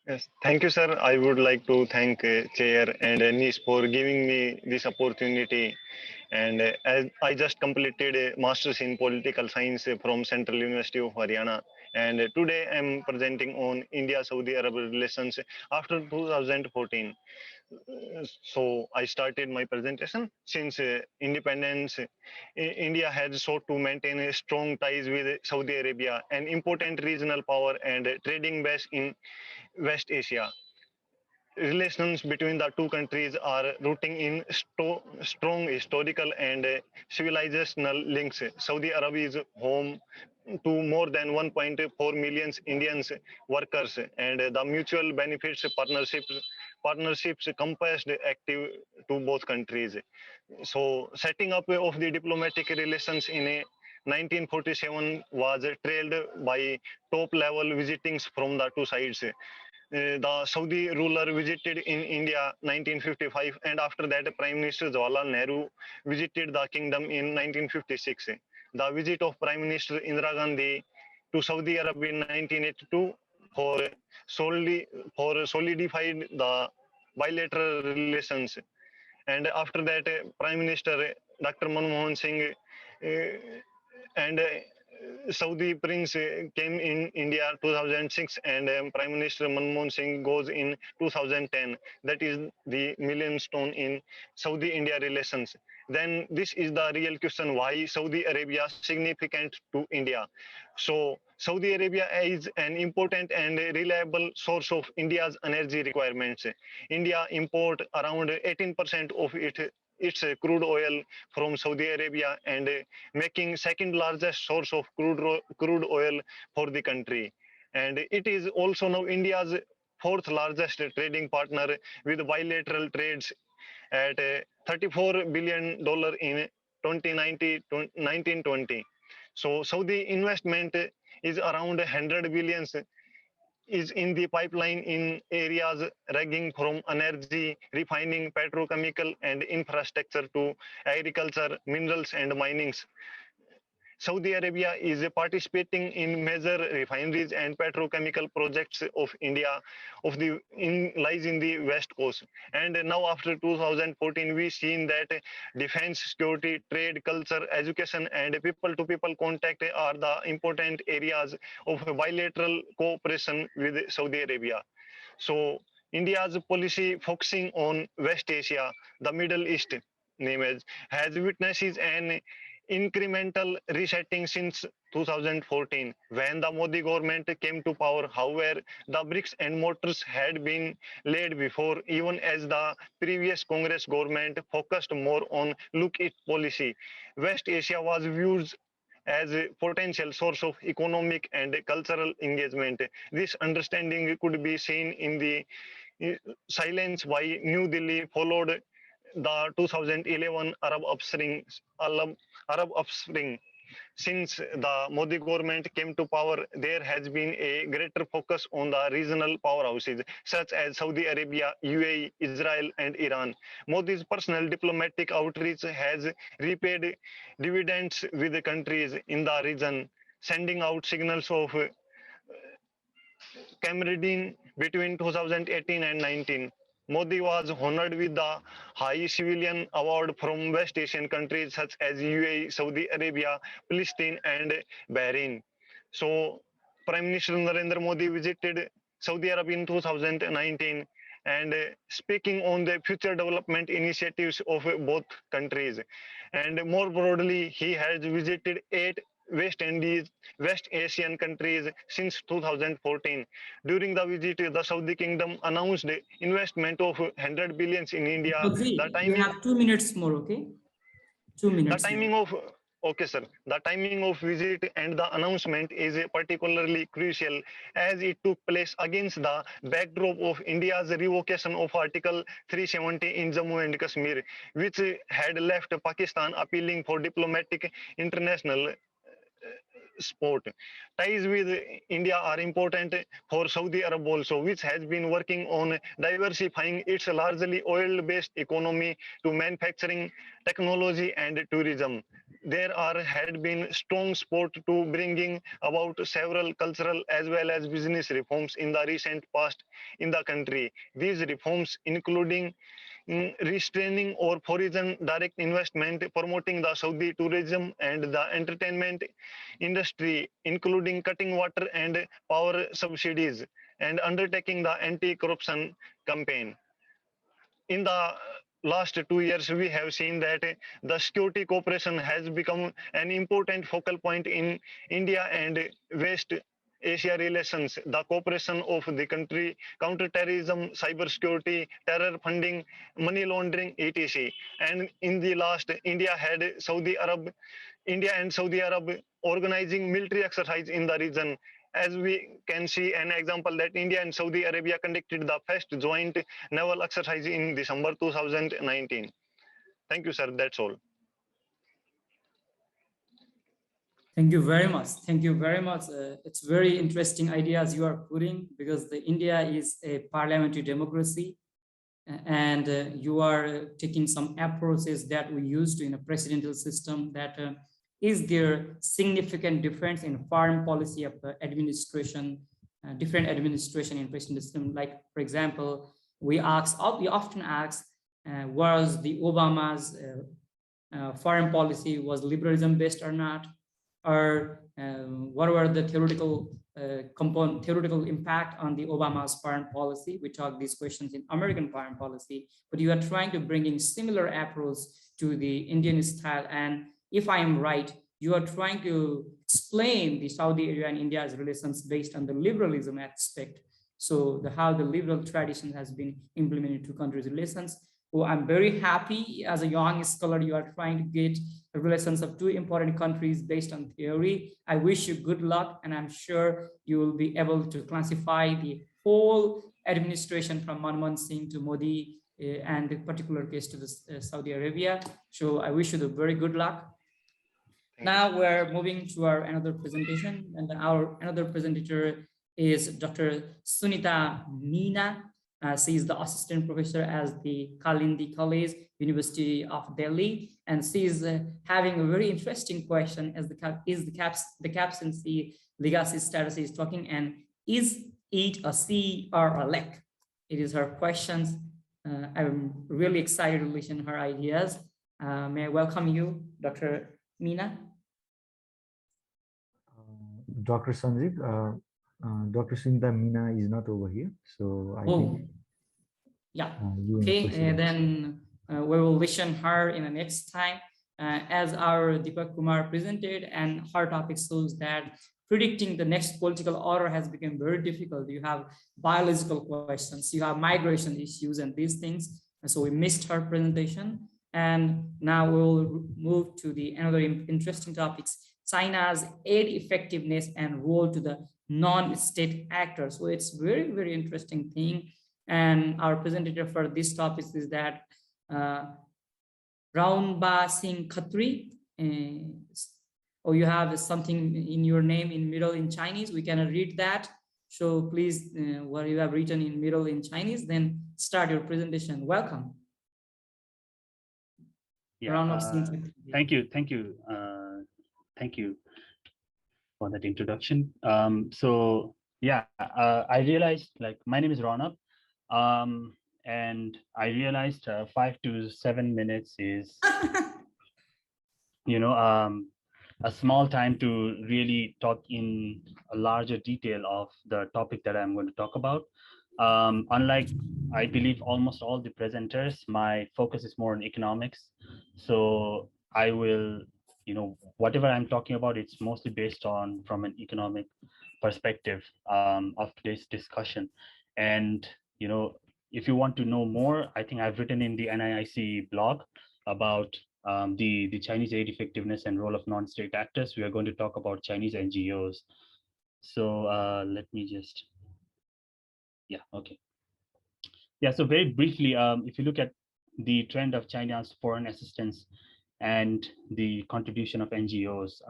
Yes, thank you, sir. I would like to thank Chair and Anis for giving me this opportunity. And as I just completed a master's in political science from Central University of Haryana, and today I'm presenting on India-Saudi Arab relations after 2014. So I started my presentation. Since independence, India has sought to maintain strong ties with Saudi Arabia, an important regional power and trading base in West Asia. Relations between the two countries are rooting in strong historical and civilizational links. Saudi Arabia is home to more than 1.4 million Indian workers, and the mutual benefits partnerships compassed active to both countries. So setting up of the diplomatic relations in a 1947 was trailed by top level visitings from the two sides. The Saudi ruler visited in India 1955, and after that Prime Minister Jawaharlal Nehru visited the kingdom in 1956. The visit of Prime Minister Indira Gandhi to Saudi Arabia in 1982 for solidified the bilateral relations. And after that, Prime Minister Dr. Manmohan Singh and Saudi Prince came in India 2006, and Prime Minister Manmohan Singh goes in 2010. That is the milestone in Saudi-India relations. Then this is the real question: why Saudi Arabia significant to India? So Saudi Arabia is an important and reliable source of India's energy requirements. India import around 18% of its crude oil from Saudi Arabia, and making second largest source of crude oil for the country. And it is also now India's fourth largest trading partner, with bilateral trades at $34 billion in 1920. So Saudi investment is around 100 billion is in the pipeline in areas ranging from energy, refining, petrochemical and infrastructure to agriculture, minerals and minings. Saudi Arabia is participating in major refineries and petrochemical projects of India lies in the west coast. And now after 2014, we seen that defense, security, trade, culture, education and people-to-people contact are the important areas of bilateral cooperation with Saudi Arabia. So India's policy focusing on West Asia, the Middle East, has witnesses an incremental resetting since 2014 when the Modi government came to power. However, the bricks and mortars had been laid before, even as the previous Congress government focused more on look-it policy. West Asia was viewed as a potential source of economic and cultural engagement. This understanding could be seen in the silence by New Delhi followed the 2011 Arab upswing. Since the Modi government came to power, there has been a greater focus on the regional powerhouses such as Saudi Arabia, UAE, Israel, and Iran. Modi's personal diplomatic outreach has repaid dividends with the countries in the region, sending out signals of camaraderie between 2018 and 19. Modi was honored with the High Civilian Award from West Asian countries such as UAE, Saudi Arabia, Palestine, and Bahrain. So, Prime Minister Narendra Modi visited Saudi Arabia in 2019 and speaking on the future development initiatives of both countries. And more broadly, he has visited 8 West Asian countries since 2014. During the visit, the Saudi Kingdom announced investment of 100 billions in India. The timing, you have 2 minutes more, okay? 2 minutes. The timing of okay, sir. The timing of visit and the announcement is particularly crucial as it took place against the backdrop of India's revocation of Article 370 in Jammu and Kashmir, which had left Pakistan appealing for diplomatic international sport. Ties with India are important for Saudi Arab also, which has been working on diversifying its largely oil-based economy to manufacturing, technology, and tourism. There had been strong support to bringing about several cultural as well as business reforms in the recent past in the country. These reforms, including restraining or foreign direct investment, promoting the Saudi tourism and the entertainment industry, including cutting water and power subsidies, and undertaking the anti-corruption campaign. In the last 2 years, we have seen that the security cooperation has become an important focal point in India and West Asia relations. The cooperation of the country, counterterrorism, cybersecurity, terror funding, money laundering, etc. And in the last, India and Saudi Arab organizing military exercise in the region. As we can see an example that India and Saudi Arabia conducted the first joint naval exercise in December 2019. Thank you, sir. That's all. Thank you very much. Thank you very much. It's very interesting ideas you are putting, because India is a parliamentary democracy, and you are taking some approaches that we used in a presidential system. That is there significant difference in foreign policy of administration, different administration in presidential system? Like, for example, we often ask, was the Obama's foreign policy was liberalism based or not? Or what were the theoretical impact on the Obama's foreign policy? We talk these questions in American foreign policy, but you are trying to bring in similar approach to the Indian style. And if I am right, you are trying to explain the Saudi Arabia and India's relations based on the liberalism aspect. So how the liberal tradition has been implemented to countries' relations. Oh, I'm very happy as a young scholar, you are trying to get the relations of two important countries based on theory. I wish you good luck, and I'm sure you will be able to classify the whole administration from Manmohan Singh to Modi, and the particular case to the Saudi Arabia. So I wish you the very good luck. Now we're moving to our another presentation, and our another presenter is Dr. Sunita Meena. She is the assistant professor at the Kalindi College, University of Delhi, and she is having a very interesting question as the captaincy legacy status is talking, and is it a sea or a lake? It is her questions. I'm really excited to listen to her ideas. May I welcome you, Dr. Meena? Dr. Sanjeev, Dr. Sunita Meena is not over here, so I think. Yeah. Okay, then we will listen her in the next time. As our Deepak Kumar presented, and her topic shows that predicting the next political order has become very difficult. You have biological questions, you have migration issues, and these things. And so we missed her presentation. And now we'll move to the another interesting topics: China's aid effectiveness and role to the non-state actors. So it's very, very interesting thing. And our presenter for this topic is that Raunab Singh Khatri. Or you have something in your name in middle in Chinese. We cannot read that. So please, what you have written in middle in Chinese, then start your presentation. Welcome. Yeah, thank you for that introduction. So yeah, I realized, like, my name is Raunab, and I realized 5 to 7 minutes is, a small time to really talk in a larger detail of the topic that I'm going to talk about. Unlike, I believe, almost all the presenters, my focus is more on economics. So I will, whatever I'm talking about, it's mostly based on from an economic perspective of today's discussion. And, if you want to know more, I think I've written in the NIIC blog about the Chinese aid effectiveness and role of non-state actors. We are going to talk about Chinese NGOs. So let me just, so very briefly, if you look at the trend of China's foreign assistance and the contribution of NGOs,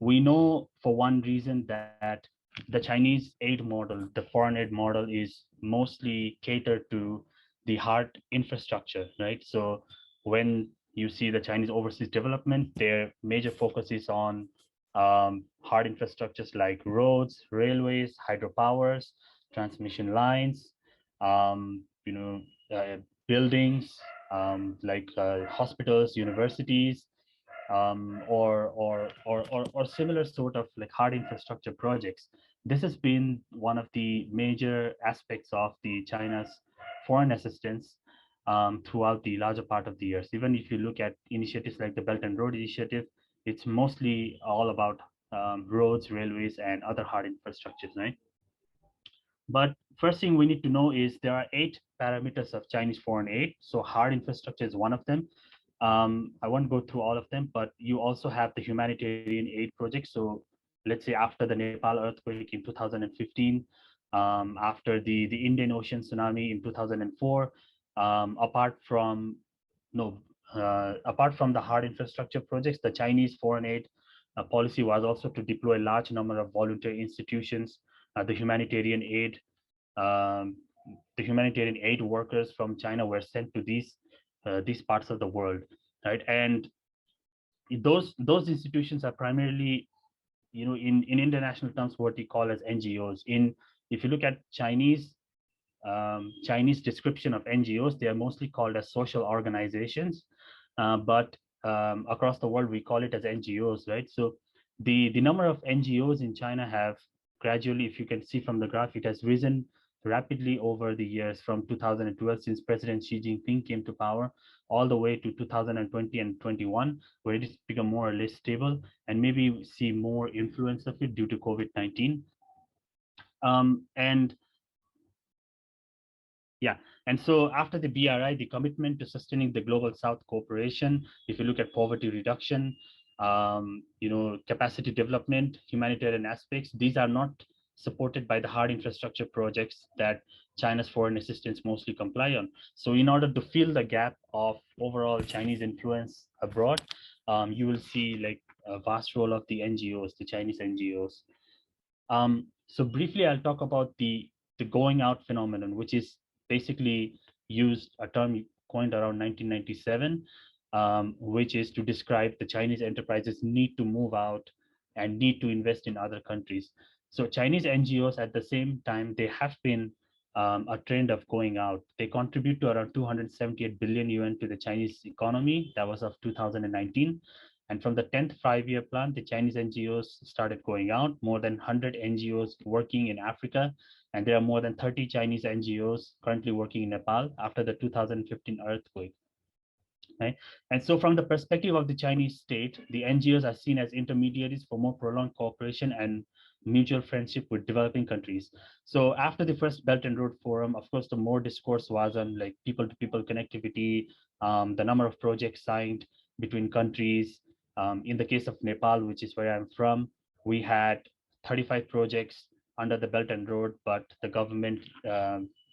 We know for one reason that the Chinese aid model, the foreign aid model, is mostly catered to the hard infrastructure, right? So when you see the Chinese overseas development, their major focus is on hard infrastructures like roads, railways, hydropowers, transmission lines, you know, buildings like hospitals, universities, or similar sort of like hard infrastructure projects. This has been one of the major aspects of the China's foreign assistance throughout the larger part of the years. Even if you look at initiatives like the Belt and Road Initiative, it's mostly all about roads, railways, and other hard infrastructures, right? But first thing we need to know is there are 8 parameters of Chinese foreign aid. So hard infrastructure is one of them. I won't go through all of them, but you also have the humanitarian aid project. So let's say after the Nepal earthquake in 2015, after the Indian Ocean tsunami in 2004, apart from no, apart from the hard infrastructure projects, the Chinese foreign aid policy was also to deploy a large number of voluntary institutions, the humanitarian aid. Um, the humanitarian aid workers from China were sent to these parts of the world, right? And those institutions are primarily, in international terms, what we call as NGOs. If you look at Chinese description of NGOs, they are mostly called as social organizations, but across the world we call it as NGOs, right? So the number of NGOs in China have gradually, if you can see from the graph, it has risen rapidly over the years from 2012, since President Xi Jinping came to power, all the way to 2020 and 21, where it has become more or less stable, and maybe we see more influence of it due to COVID-19. And yeah, and so after the BRI, the commitment to sustaining the Global South cooperation, if you look at poverty reduction, capacity development, humanitarian aspects, these are not supported by the hard infrastructure projects that China's foreign assistance mostly comply on. So in order to fill the gap of overall Chinese influence abroad, you will see like a vast role of the NGOs, the Chinese NGOs. So briefly, I'll talk about the going out phenomenon, which is basically used a term coined around 1997, which is to describe the Chinese enterprises need to move out and need to invest in other countries. So Chinese NGOs at the same time, they have been a trend of going out. They contribute to around 278 billion yuan to the Chinese economy. That was of 2019. And from the 10th five-year plan, the Chinese NGOs started going out, more than 100 NGOs working in Africa. And there are more than 30 Chinese NGOs currently working in Nepal after the 2015 earthquake. Right? And so from the perspective of the Chinese state, the NGOs are seen as intermediaries for more prolonged cooperation and mutual friendship with developing countries. So after the first Belt and Road Forum, of course, the more discourse was on like people-to-people connectivity, the number of projects signed between countries. In the case of Nepal, which is where I'm from, we had 35 projects under the Belt and Road, but the government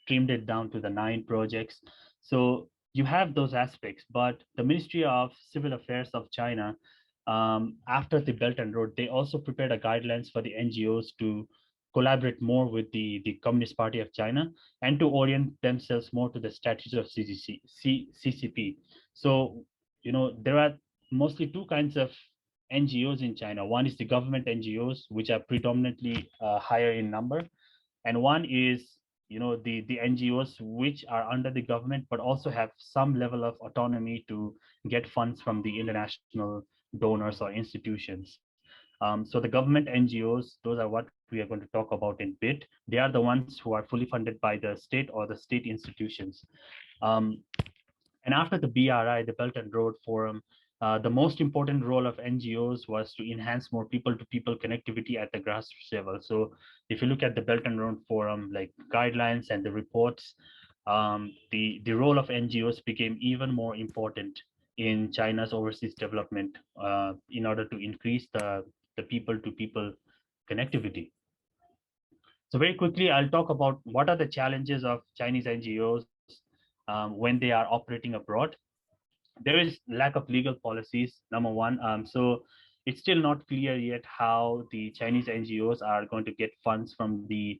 trimmed it down to the 9 projects. So you have those aspects, but the Ministry of Civil Affairs of China, after the Belt and Road, they also prepared a guidelines for the NGOs to collaborate more with the Communist Party of China and to orient themselves more to the strategies of CCP. So, there are mostly 2 kinds of NGOs in China. One is the government NGOs, which are predominantly higher in number, and one is the NGOs which are under the government but also have some level of autonomy to get funds from the international donors or institutions. So the government NGOs, those are what we are going to talk about in a bit. They are the ones who are fully funded by the state or the state institutions. And after the BRI, the Belt and Road Forum, the most important role of NGOs was to enhance more people-to-people connectivity at the grassroots level. So if you look at the Belt and Road Forum, like guidelines and the reports, the role of NGOs became even more important in China's overseas development in order to increase the people-to-people connectivity. So very quickly, I'll talk about what are the challenges of Chinese NGOs when they are operating abroad. There is lack of legal policies, number one. So it's still not clear yet how the Chinese NGOs are going to get funds from the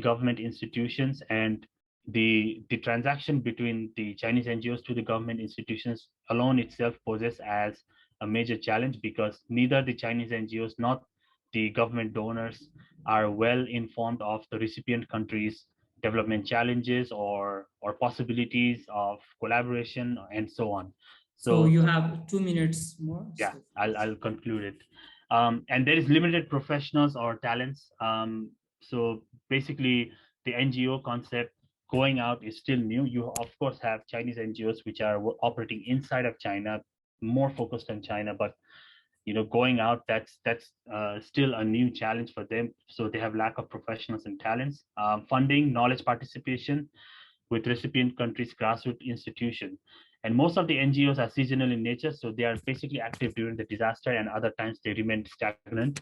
government institutions, and the transaction between the Chinese NGOs to the government institutions alone itself poses as a major challenge, because neither the Chinese NGOs nor the government donors are well informed of the recipient countries' development challenges or possibilities of collaboration and so on. So you have 2 minutes more. Yeah, So I'll conclude it. And there is limited professionals or talents. So basically, the NGO concept going out is still new. You of course have Chinese NGOs which are operating inside of China, more focused on China, but going out, that's still a new challenge for them. So they have lack of professionals and talents. Funding, knowledge participation with recipient countries' grassroots institution. And most of the NGOs are seasonal in nature, so they are basically active during the disaster, and other times they remain stagnant.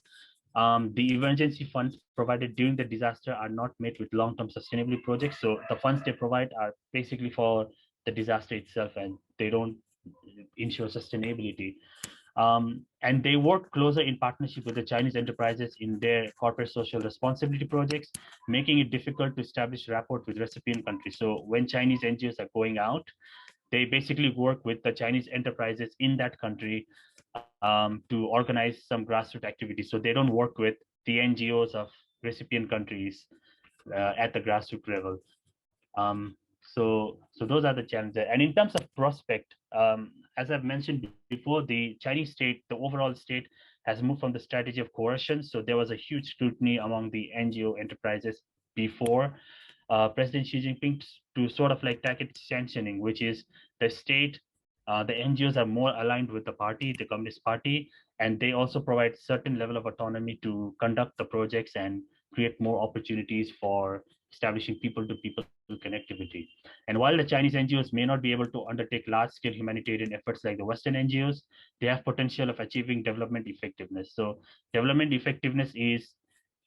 The emergency funds provided during the disaster are not met with long-term sustainability projects. So the funds they provide are basically for the disaster itself, and they don't ensure sustainability. And they work closer in partnership with the Chinese enterprises in their corporate social responsibility projects, making it difficult to establish rapport with recipient countries. So when Chinese NGOs are going out, they basically work with the Chinese enterprises in that country to organize some grassroots activities. So they don't work with the NGOs of recipient countries at the grassroots level. So those are the challenges. And in terms of prospect, as I've mentioned before, the Chinese state, the overall state, has moved from the strategy of coercion. So there was a huge scrutiny among the NGO enterprises before President Xi Jinping to sort of like tacit sanctioning, which is the state, the NGOs are more aligned with the party, the Communist Party, and they also provide certain level of autonomy to conduct the projects and create more opportunities for establishing people-to-people connectivity. And while the Chinese NGOs may not be able to undertake large-scale humanitarian efforts like the Western NGOs, they have potential of achieving development effectiveness. So development effectiveness is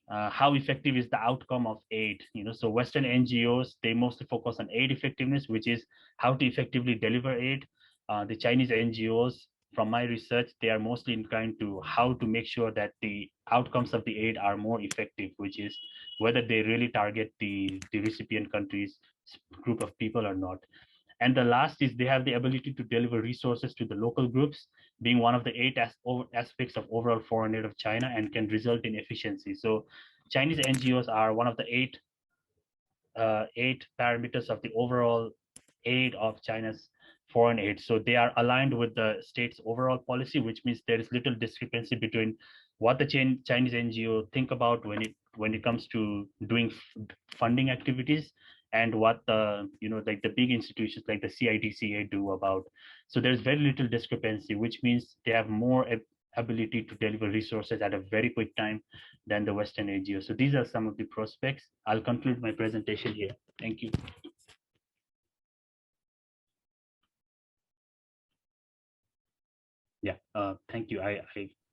how effective is the outcome of aid. So Western NGOs, they mostly focus on aid effectiveness, which is how to effectively deliver aid. The Chinese NGOs, from my research, they are mostly inclined to how to make sure that the outcomes of the aid are more effective, which is whether they really target the recipient countries group of people or not. And the last is they have the ability to deliver resources to the local groups, being one of the 8 aspects of overall foreign aid of China, and can result in efficiency. So Chinese NGOs are one of the 8 parameters of the overall aid of China's foreign aid. So they are aligned with the state's overall policy, which means there is little discrepancy between what the Chinese NGO think about when it comes to doing funding activities and what the like the big institutions like the CIDCA do about. So there's very little discrepancy, which means they have more ability to deliver resources at a very quick time than the Western NGO. So these are some of the prospects. I'll conclude my presentation here. Thank you. Yeah, thank you.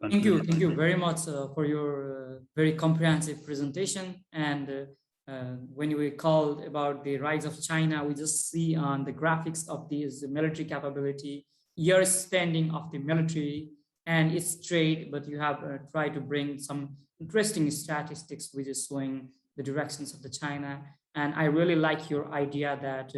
Thank you very much for your very comprehensive presentation. And when we called about the rise of China, we just see on the graphics of this military capability, years spending of the military and its trade, but you have tried to bring some interesting statistics which is showing the directions of the China. And I really like your idea that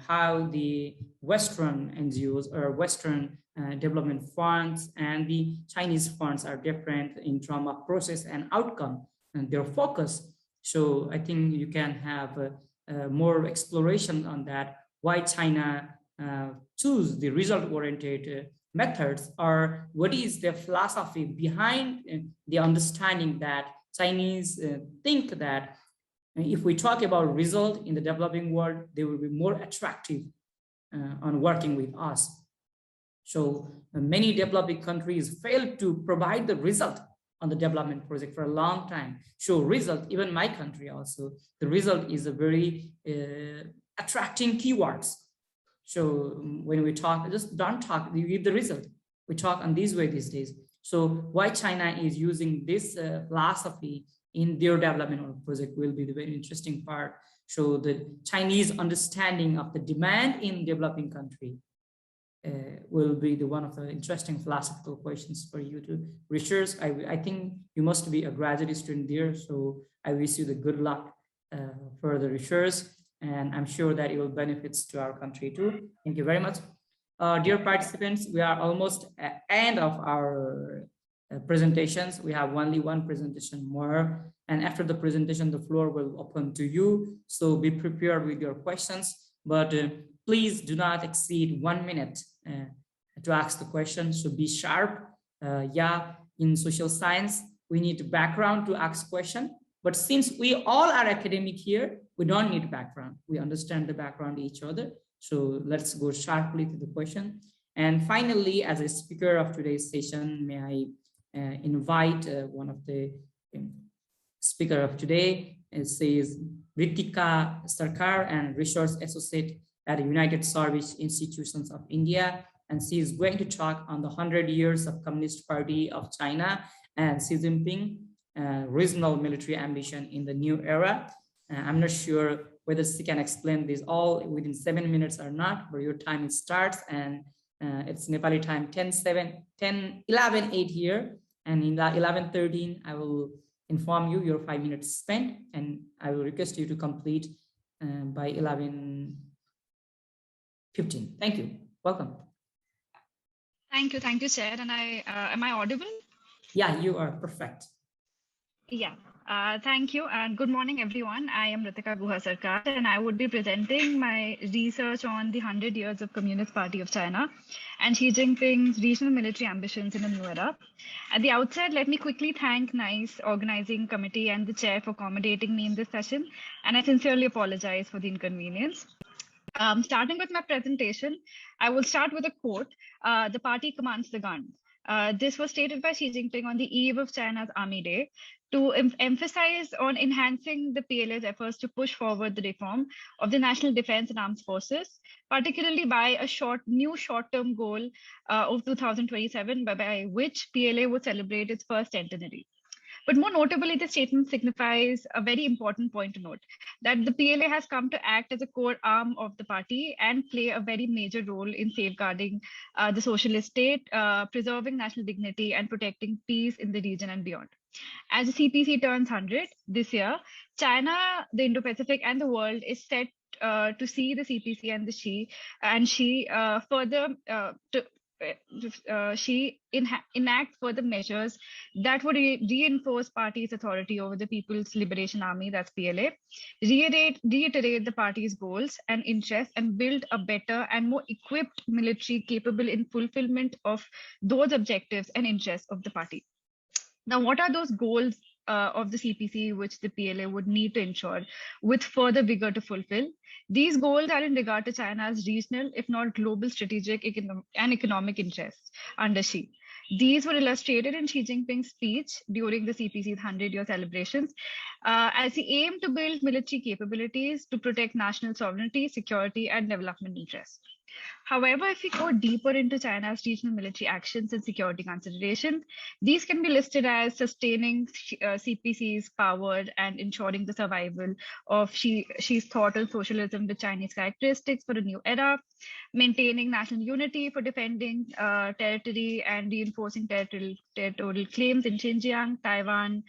how the Western NGOs or Western development funds and the Chinese funds are different in terms of process and outcome and their focus. So I think you can have more exploration on that, why China choose the result-oriented methods, or what is the philosophy behind the understanding that Chinese think that if we talk about result in the developing world, they will be more attractive on working with us. So many developing countries fail to provide the result on the development project for a long time. So result, even my country also, the result is a very attracting keywords. So when we talk, just don't talk, you give the result. We talk on this way these days. So why China is using this philosophy in their development project will be the very interesting part. So the Chinese understanding of the demand in developing country will be one of the interesting philosophical questions for you to research. I think you must be a graduate student there, so I wish you the good luck for the research, and I'm sure that it will benefit to our country too. Thank you very much. Dear participants, we are almost at the end of our presentations. We have only one presentation more, and after the presentation, the floor will open to you. So be prepared with your questions, but please do not exceed 1 minute to ask the question. So be sharp. Yeah, in social science, we need background to ask question. But since we all are academic here, we don't need background. We understand the background each other. So let's go sharply to the question. And finally, as a speaker of today's session, may I invite one of the speaker of today. It says Ritika Sarkar and Research Associate at the United Service Institutions of India. And she is going to talk on the 100 years of Communist Party of China and Xi Jinping regional military ambition in the new era. I'm not sure whether she can explain this all within 7 minutes or not, but your time starts, and it's Nepali time 11:08 here, and in the 11:13 I will inform you your 5 minutes spent, and I will request you to complete by 11:15. Thank you. Welcome. Thank you, Chair. And am I audible? Yeah, you are perfect. Yeah. Thank you and good morning, everyone. I am Ritika Guha Sarkar, and I would be presenting my research on the 100 years of Communist Party of China and Xi Jinping's regional military ambitions in a new era. At the outset, let me quickly thank NICE organizing committee and the chair for accommodating me in this session, and I sincerely apologize for the inconvenience. Starting with my presentation, I will start with a quote, "The party commands the gun." This was stated by Xi Jinping on the eve of China's Army Day to emphasize on enhancing the PLA's efforts to push forward the reform of the national defense and armed forces, particularly by a new short-term goal of 2027, by which PLA would celebrate its first centenary. But more notably, the statement signifies a very important point to note, that the PLA has come to act as a core arm of the party and play a very major role in safeguarding the socialist state, preserving national dignity and protecting peace in the region and beyond. As the CPC turns 100 this year, China, the Indo-Pacific and the world is set to see the CPC and the Xi further Xi enact further measures that would reinforce party's authority over the People's Liberation Army, that's PLA, reiterate the party's goals and interests, and build a better and more equipped military capable in fulfillment of those objectives and interests of the party. Now, what are those goals of the CPC which the PLA would need to ensure with further vigor to fulfill? These goals are in regard to China's regional, if not global, strategic and economic interests under Xi. These were illustrated in Xi Jinping's speech during the CPC's 100-year celebrations, as he aimed to build military capabilities to protect national sovereignty, security, and development interests. However, if we go deeper into China's regional military actions and security considerations, these can be listed as sustaining CPC's power and ensuring the survival of Xi's thought on socialism with Chinese characteristics for a new era, maintaining national unity for defending territory and reinforcing territorial claims in Xinjiang, Taiwan,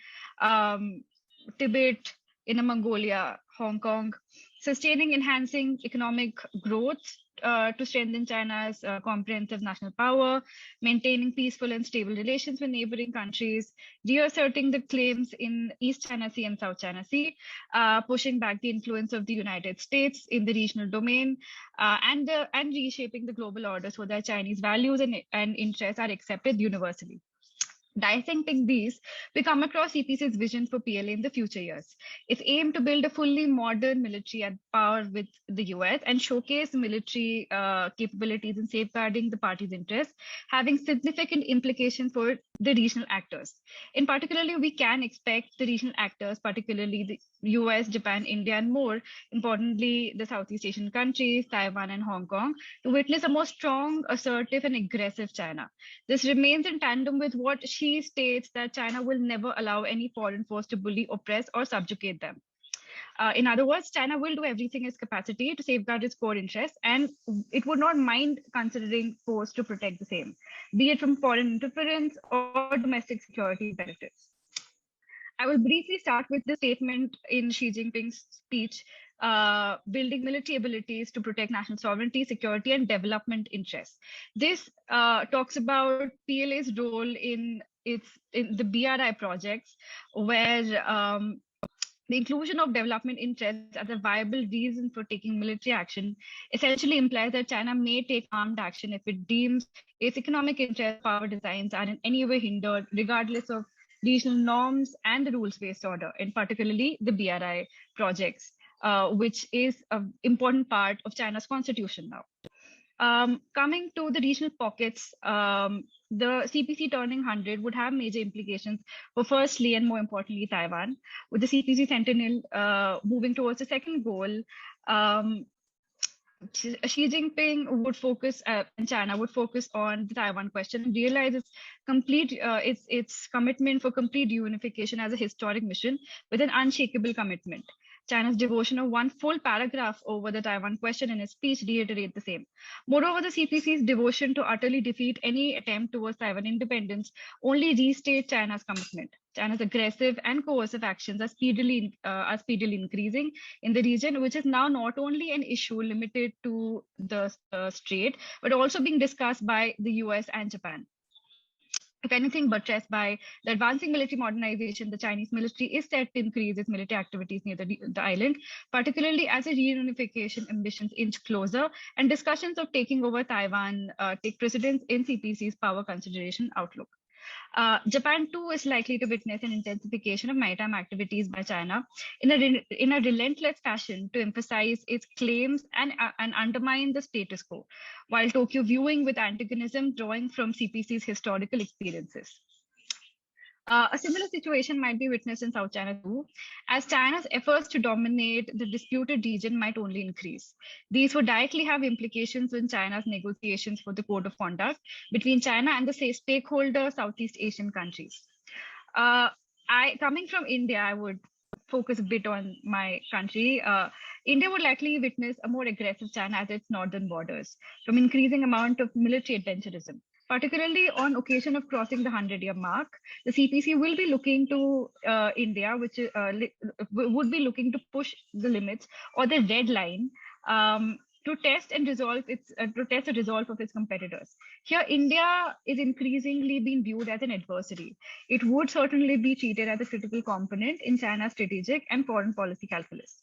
Tibet, Inner Mongolia, Hong Kong, sustaining, enhancing economic growth to strengthen China's comprehensive national power, maintaining peaceful and stable relations with neighboring countries, reasserting the claims in East China Sea and South China Sea, pushing back the influence of the United States in the regional domain, and reshaping the global order so that Chinese values and interests are accepted universally. Dissecting these, we come across CPC's vision for PLA in the future years. Its aim to build a fully modern military at par with the US and showcase military capabilities in safeguarding the party's interests, having significant implications for the regional actors. In particularly, we can expect the regional actors, particularly the US, Japan, India, and more importantly, the Southeast Asian countries, Taiwan and Hong Kong, to witness a more strong, assertive, and aggressive China. This remains in tandem with what Xi states, that China will never allow any foreign force to bully, oppress, or subjugate them. In other words, China will do everything in its capacity to safeguard its core interests, and it would not mind considering force to protect the same, be it from foreign interference or domestic security imperatives. I will briefly start with the statement in Xi Jinping's speech, building military abilities to protect national sovereignty, security, and development interests. This talks about PLA's role in the BRI projects, where the inclusion of development interests as a viable reason for taking military action essentially implies that China may take armed action if it deems its economic interest power designs are in any way hindered, regardless of regional norms and the rules-based order, and particularly the BRI projects, which is an important part of China's constitution now. Coming to the regional pockets, the CPC turning 100 would have major implications for firstly and more importantly Taiwan, with the CPC centennial moving towards the second goal. Xi Jinping would focus, and China would focus on the Taiwan question and realize its commitment for complete reunification as a historic mission with an unshakable commitment. China's devotion of one full paragraph over the Taiwan question in his speech reiterate the same. Moreover, the CPC's devotion to utterly defeat any attempt towards Taiwan independence only restate China's commitment. China's aggressive and coercive actions are speedily increasing in the region, which is now not only an issue limited to the Strait, but also being discussed by the US and Japan. If anything, buttressed by the advancing military modernization, the Chinese military is set to increase its military activities near the island, particularly as a reunification ambitions inch closer and discussions of taking over Taiwan take precedence in CPC's power consideration outlook. Japan too is likely to witness an intensification of maritime activities by China in a relentless fashion to emphasize its claims and undermine the status quo, while Tokyo viewing with antagonism drawing from CPC's historical experiences. A similar situation might be witnessed in South China too, as China's efforts to dominate the disputed region might only increase. These would directly have implications in China's negotiations for the code of conduct between China and the stakeholder Southeast Asian countries. Coming from India, I would focus a bit on my country. India would likely witness a more aggressive China at its northern borders from increasing amount of military adventurism. Particularly on occasion of crossing the 100-year mark, the CPC will be looking to India, which would be looking to push the limits or the red line to test the resolve of its competitors. Here, India is increasingly being viewed as an adversary. It would certainly be treated as a critical component in China's strategic and foreign policy calculus.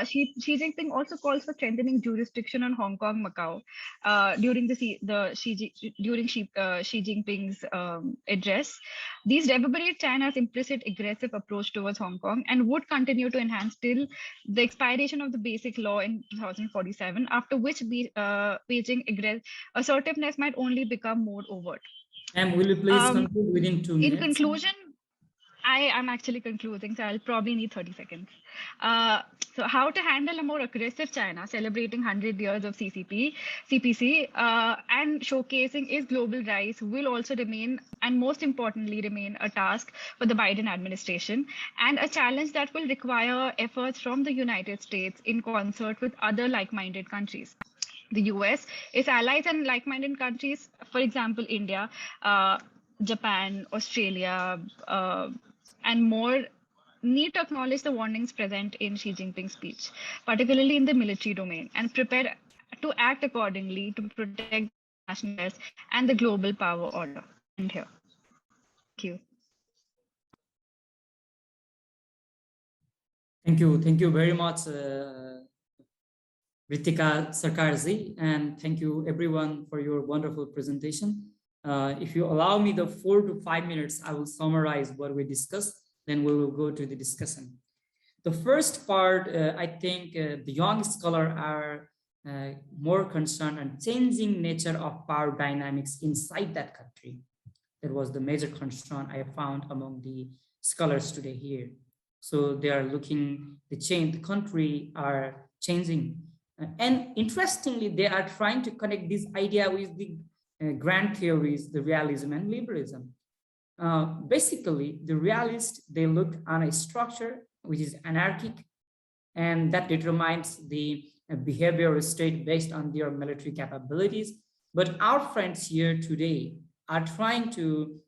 Xi Jinping also calls for strengthening jurisdiction on Hong Kong, Macau during Xi Jinping's address. These reverberate China's implicit aggressive approach towards Hong Kong and would continue to enhance till the expiration of the Basic Law in 2047, after which Beijing assertiveness might only become more overt. And will you please conclude within 2 minutes? In conclusion, I am actually concluding, so I'll probably need 30 seconds. So how to handle a more aggressive China celebrating 100 years of CPC and showcasing its global rise will also remain, and most importantly, remain a task for the Biden administration and a challenge that will require efforts from the United States in concert with other like-minded countries. The US, its allies and like-minded countries, for example, India, Japan, Australia, and more, need to acknowledge the warnings present in Xi Jinping's speech, particularly in the military domain, and prepare to act accordingly to protect national interests and the global power order. And here, thank you. Thank you very much, Ritika Sarkarji, and thank you everyone for your wonderful presentation. If you allow me the 4 to 5 minutes, I will summarize what we discussed, then we will go to the discussion. The first part, I think the young scholars are more concerned on changing nature of power dynamics inside that country. That was the major concern I found among the scholars today here. So they are looking, the country are changing. And interestingly, they are trying to connect this idea with the grand theories, the realism and liberalism. Basically, the realists, they look on a structure which is anarchic, and that determines the behavior of state based on their military capabilities. But our friends here today are trying to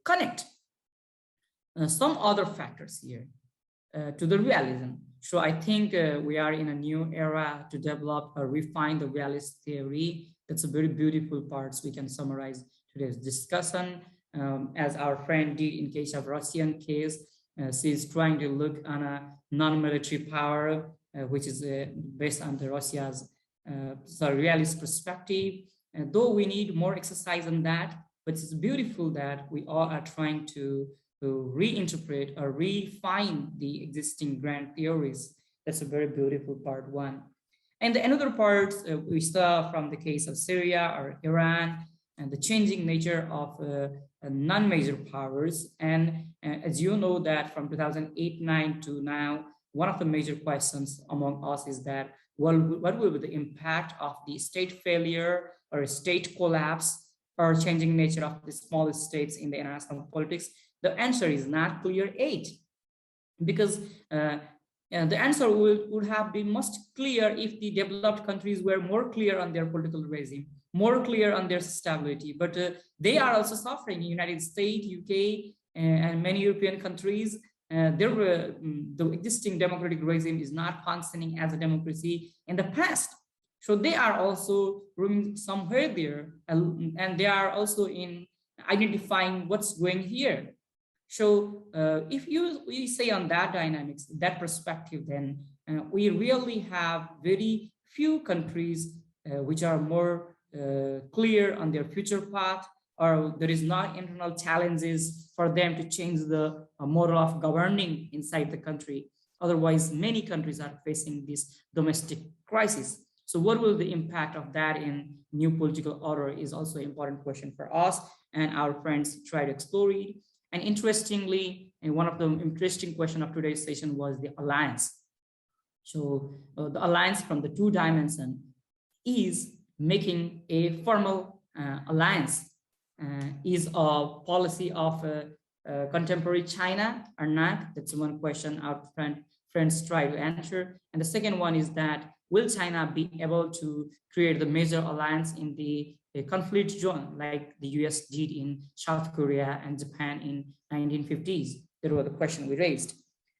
connect some other factors here to the realism. So I think we are in a new era to develop or refine the realist theory. That's a very beautiful parts we can summarize today's discussion. As our friend did in case of Russian case, she's trying to look on a non-military power, which is based on the Russia's realist perspective. Though we need more exercise on that, but it's beautiful that we all are trying to reinterpret or refine the existing grand theories. That's a very beautiful part one. And the another part we saw from the case of Syria or Iran and the changing nature of non-major powers. And as you know that from 2008-9 to now, one of the major questions among us is that, well, what will be the impact of the state failure or state collapse or changing nature of the smallest states in the international politics? The answer is not clear yet, because the answer would have been much clear if the developed countries were more clear on their political regime, more clear on their stability. But they are also suffering. United States, UK, and many European countries, the existing democratic regime is not functioning as a democracy in the past. So they are also roaming somewhere there, and they are also in identifying what's going here. So if we say on that dynamics, that perspective, then we really have very few countries which are more clear on their future path, or there is not internal challenges for them to change the model of governing inside the country. Otherwise, many countries are facing this domestic crisis. So what will the impact of that in new political order is also an important question for us, and our friends try to explore it. And interestingly, and one of the interesting questions of today's session was the alliance. So the alliance from the two dimensions is making a formal alliance. Is a policy of contemporary China or not? That's one question our friends try to answer. And the second one is that, will China be able to create the major alliance in the conflict zone like the US did in South Korea and Japan in 1950s? That was the question we raised.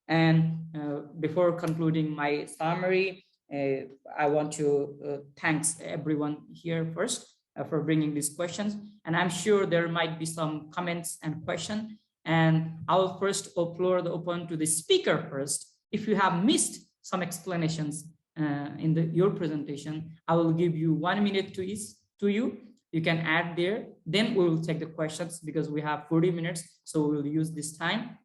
And before concluding my summary, I want to thank everyone here first for bringing these questions. And I'm sure there might be some comments and questions. And I will first floor the open to the speaker first. If you have missed some explanations in your presentation, I will give you 1 minute to you. You can add there. Then we will take the questions because we have 40 minutes. So we'll use this time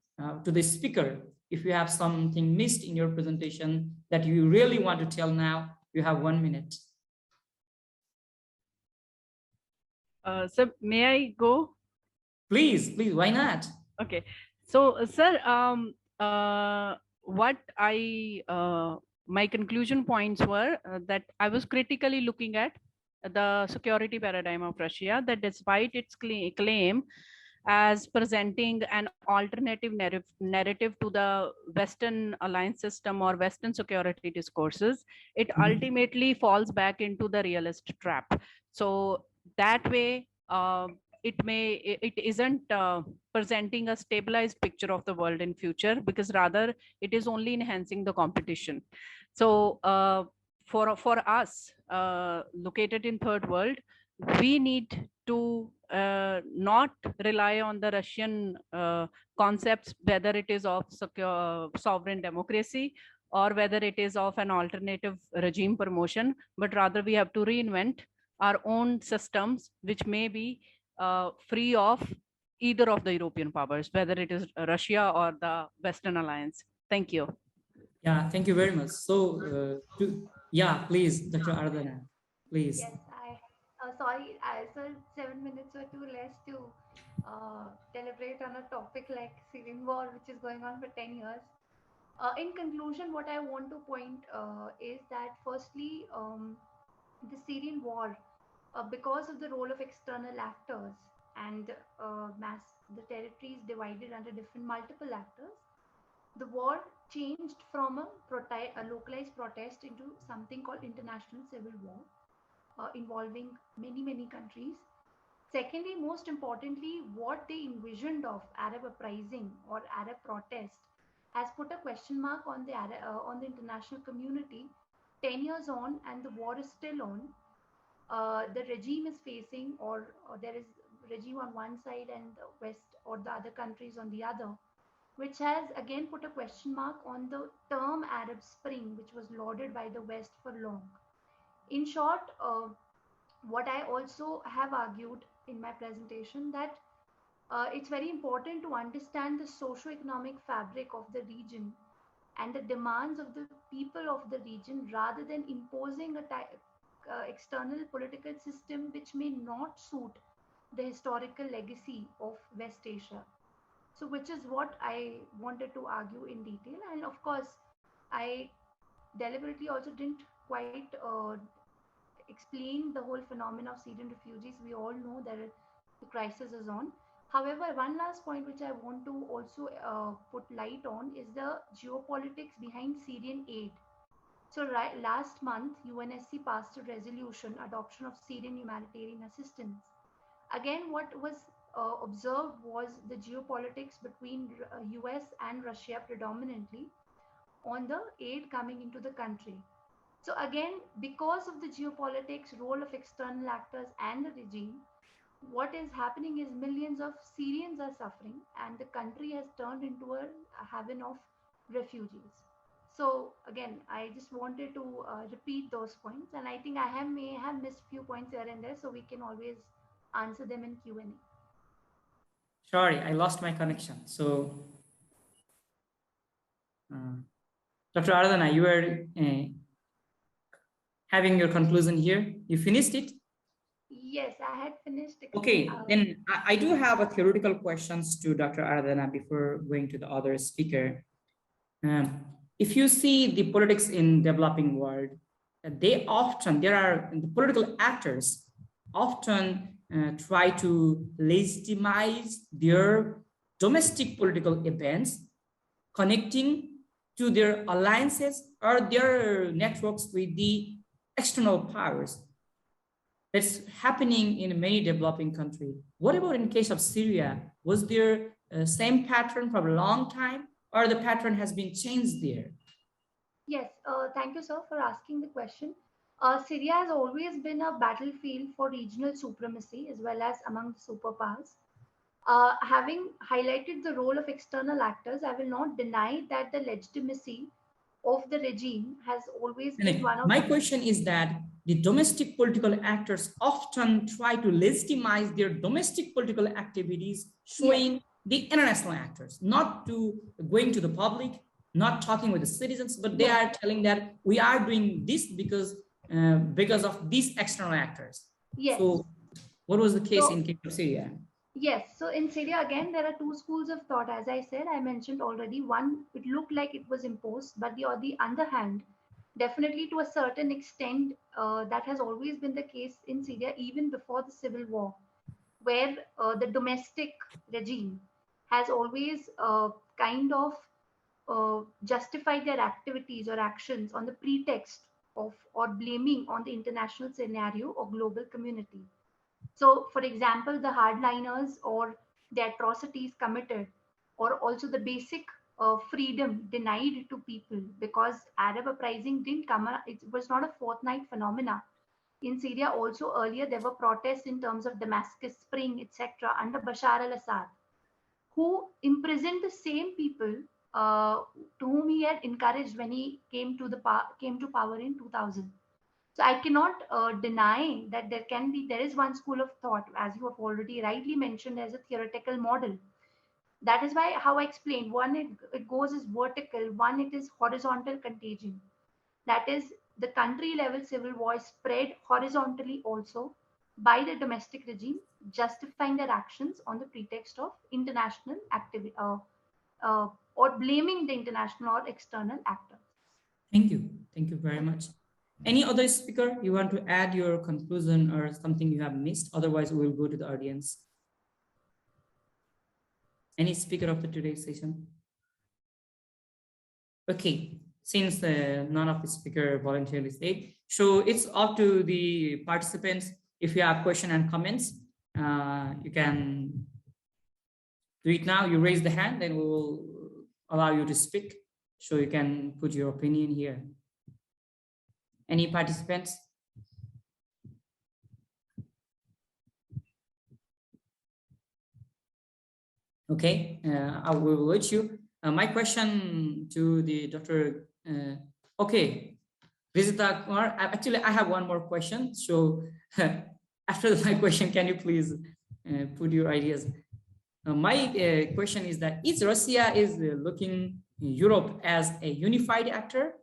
to the speaker. If you have something missed in your presentation that you really want to tell now, you have 1 minute. So may I go? Please, why not? Okay. So, sir, what my conclusion points were that I was critically looking at the security paradigm of Russia, that despite its claim as presenting an alternative narrative to the Western alliance system or Western security discourses, it ultimately falls back into the realist trap. So that way, it isn't presenting a stabilized picture of the world in future, because rather it is only enhancing the competition. So for us located in third world, we need to not rely on the Russian concepts, whether it is of secure sovereign democracy or whether it is of an alternative regime promotion, but rather we have to reinvent our own systems, which may be free of either of the European powers, whether it is Russia or the Western alliance. Thank you. Yeah, thank you very much. So, yeah, please, Dr. Aradhana, please. Yes, sorry, so 7 minutes were too less to deliberate on a topic like Syrian war, which is going on for 10 years. In conclusion, what I want to point is that firstly, the Syrian war, because of the role of external actors and the territories divided under different multiple actors, the war changed from a localized protest into something called international civil war, involving many countries. Secondly, most importantly, what they envisioned of Arab uprising or Arab protest has put a question mark on on the international community. 10 years on, and the war is still on. The regime is facing, or there is regime on one side and the West or the other countries on the other, which has again put a question mark on the term Arab Spring, which was lauded by the West for long. In short, what I also have argued in my presentation, that it's very important to understand the socio-economic fabric of the region and the demands of the people of the region, rather than imposing a external political system which may not suit the historical legacy of West Asia. So, which is what I wanted to argue in detail. And of course, I deliberately also didn't quite explain the whole phenomenon of Syrian refugees. We all know that the crisis is on. However, one last point which I want to also put light on is the geopolitics behind Syrian aid. So last month, UNSC passed a resolution, adoption of Syrian humanitarian assistance. Again, what was observed was the geopolitics between US and Russia predominantly on the aid coming into the country. So again, because of the geopolitics, role of external actors and the regime, what is happening is millions of Syrians are suffering, and the country has turned into a haven of refugees. So again, I just wanted to repeat those points, and I think may have missed few points here and there, so we can always answer them in Q&A. Sorry, I lost my connection. So, Dr. Aradhana, you were having your conclusion here. You finished it? Yes, I had finished. Okay, then I do have a theoretical questions to Dr. Aradhana before going to the other speaker. If you see the politics in developing world, there are the political actors often try to legitimize their domestic political events, connecting to their alliances or their networks with the external powers. That's happening in many developing countries. What about in case of Syria? Was there same pattern for a long time, or the pattern has been changed there? Yes, thank you, sir, for asking the question. Syria has always been a battlefield for regional supremacy as well as among the superpowers. Having highlighted the role of external actors, I will not deny that the legitimacy of the regime has always been one of my question is that the domestic political actors often try to legitimize their domestic political activities, showing the international actors, not to going to the public, not talking with the citizens, but they are telling that we are doing this because of these external actors. Yes. So what was the case in case of Syria? Yes, so in Syria, again, there are two schools of thought. As I said, I mentioned already, one, it looked like it was imposed, but on the other hand, definitely to a certain extent, that has always been the case in Syria, even before the civil war, where the domestic regime has always kind of justified their activities or actions on the pretext of or blaming on the international scenario or global community. So, for example, the hardliners or the atrocities committed, or also the basic freedom denied to people, because Arab uprising didn't come, it was not a fortnight phenomena. In Syria, also earlier, there were protests in terms of Damascus Spring, etc., under Bashar al-Assad, who imprisoned the same people to whom he had encouraged when he came to power in 2000. So I cannot deny that there is one school of thought, as you have already rightly mentioned, as a theoretical model. That is why how I explained, one, it goes as vertical, one, it is horizontal contagion. That is, the country level civil war is spread horizontally also by the domestic regime, justifying their actions on the pretext of international activity or blaming the international or external actors. Thank you. Thank you very much. Any other speaker, you want to add your conclusion or something you have missed? Otherwise, we will go to the audience. Any speaker of the today's session? Okay, since none of the speaker voluntarily stayed, so it's up to the participants. If you have question and comments, you can do it now. You raise the hand, then we will allow you to speak. So you can put your opinion here. Any participants? Okay, I will let you. My question to the Dr. Okay, Rizita Kumar, actually I have one more question. So after my question, can you please put your ideas? My question is that is Russia is looking Europe as a unified actor,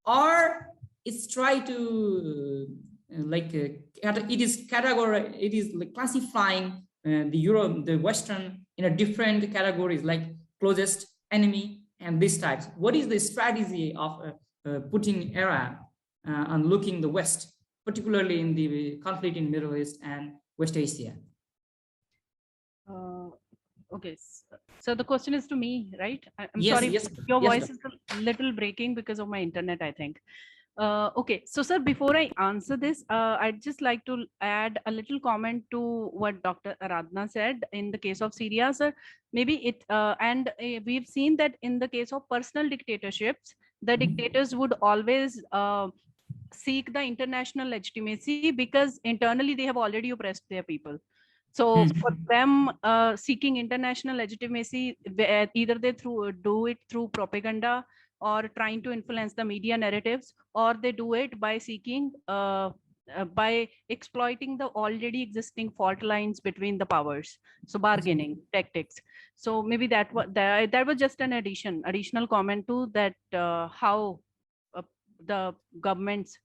or it's try to it is category, it is like classifying the Europe, the Western in a different categories like closest enemy and these types. What is the strategy of putting Iran on looking the West, particularly in the conflict in Middle East and West Asia? Okay, so the question is to me, right? I'm Yes, sorry, yes, your yes, voice is a little breaking because of my internet, I think. Okay, so sir, before I answer this, I'd just like to add a little comment to what Dr. Aradhana said in the case of Syria, sir. Maybe it, we've seen that in the case of personal dictatorships, the dictators would always seek the international legitimacy because internally they have already oppressed their people. So for them, seeking international legitimacy, either they do it through propaganda or trying to influence the media narratives, or they do it by seeking, by exploiting the already existing fault lines between the powers. So bargaining tactics. So maybe that was just an additional comment to that, how the governments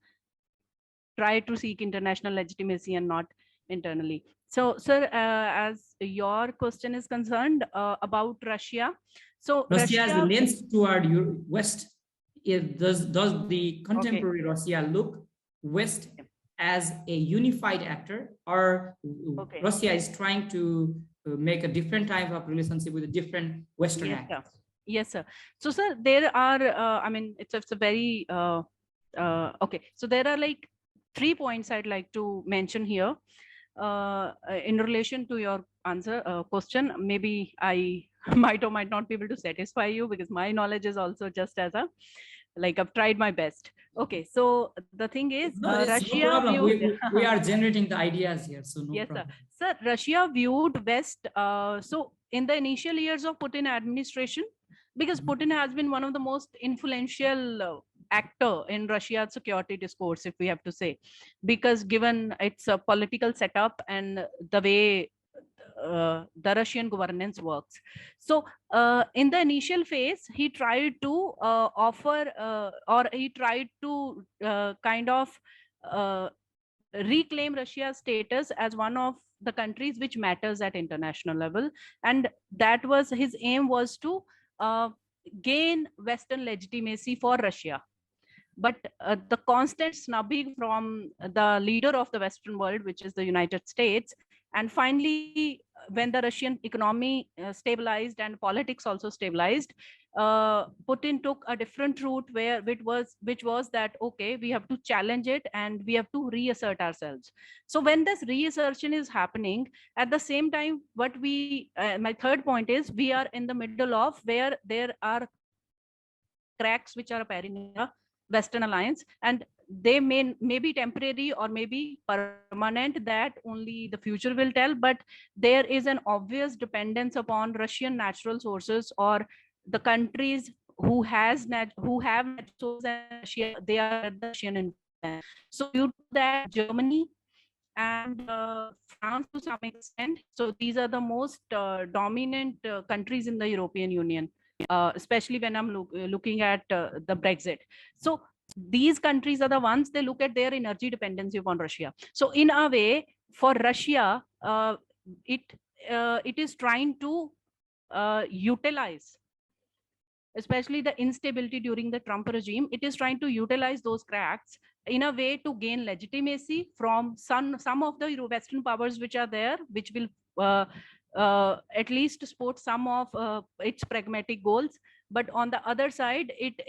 try to seek international legitimacy and not internally. So, sir, as your question is concerned about Russia, so Russia's lens toward West. Does the contemporary Russia look West as a unified actor, or Russia is trying to make a different type of relationship with a different Western actor? Yes, sir. So, sir, there are, I mean, it's a very, okay. So there are like 3 points I'd like to mention here in relation to your answer question. Maybe I might or might not be able to satisfy you because my knowledge is also just as a, like I've tried my best. Okay, so the thing is, Russia no problem. viewed, We are generating the ideas here, so no yes, problem. Sir, Russia viewed West. So in the initial years of Putin administration, because Putin has been one of the most influential actor in Russia's security discourse, if we have to say, because given its political setup and the way the Russian governance works. So in the initial phase, he tried to offer or he tried to kind of reclaim Russia's status as one of the countries which matters at international level. And that was his aim, was to gain Western legitimacy for Russia. But the constant snubbing from the leader of the Western world, which is the United States, and finally, when the Russian economy stabilized and politics also stabilized, Putin took a different route where which was that, okay, we have to challenge it and we have to reassert ourselves. So when this reassertion is happening, at the same time, what we, my third point is, we are in the middle of where there are cracks which are appearing in the Western alliance, and they may be temporary or maybe permanent. That only the future will tell. But there is an obvious dependence upon Russian natural sources, or the countries who have natural sources, and Russia, they are the Russian influence. So due to that, Germany and France to some extent. So these are the most dominant countries in the European Union. Especially when I'm looking at the Brexit. So these countries are the ones, they look at their energy dependency upon Russia. So in a way, for Russia, it is trying to utilize, especially the instability during the Trump regime, it is trying to utilize those cracks in a way to gain legitimacy from some of the Western powers which are there, which will at least support some of its pragmatic goals. But on the other side, it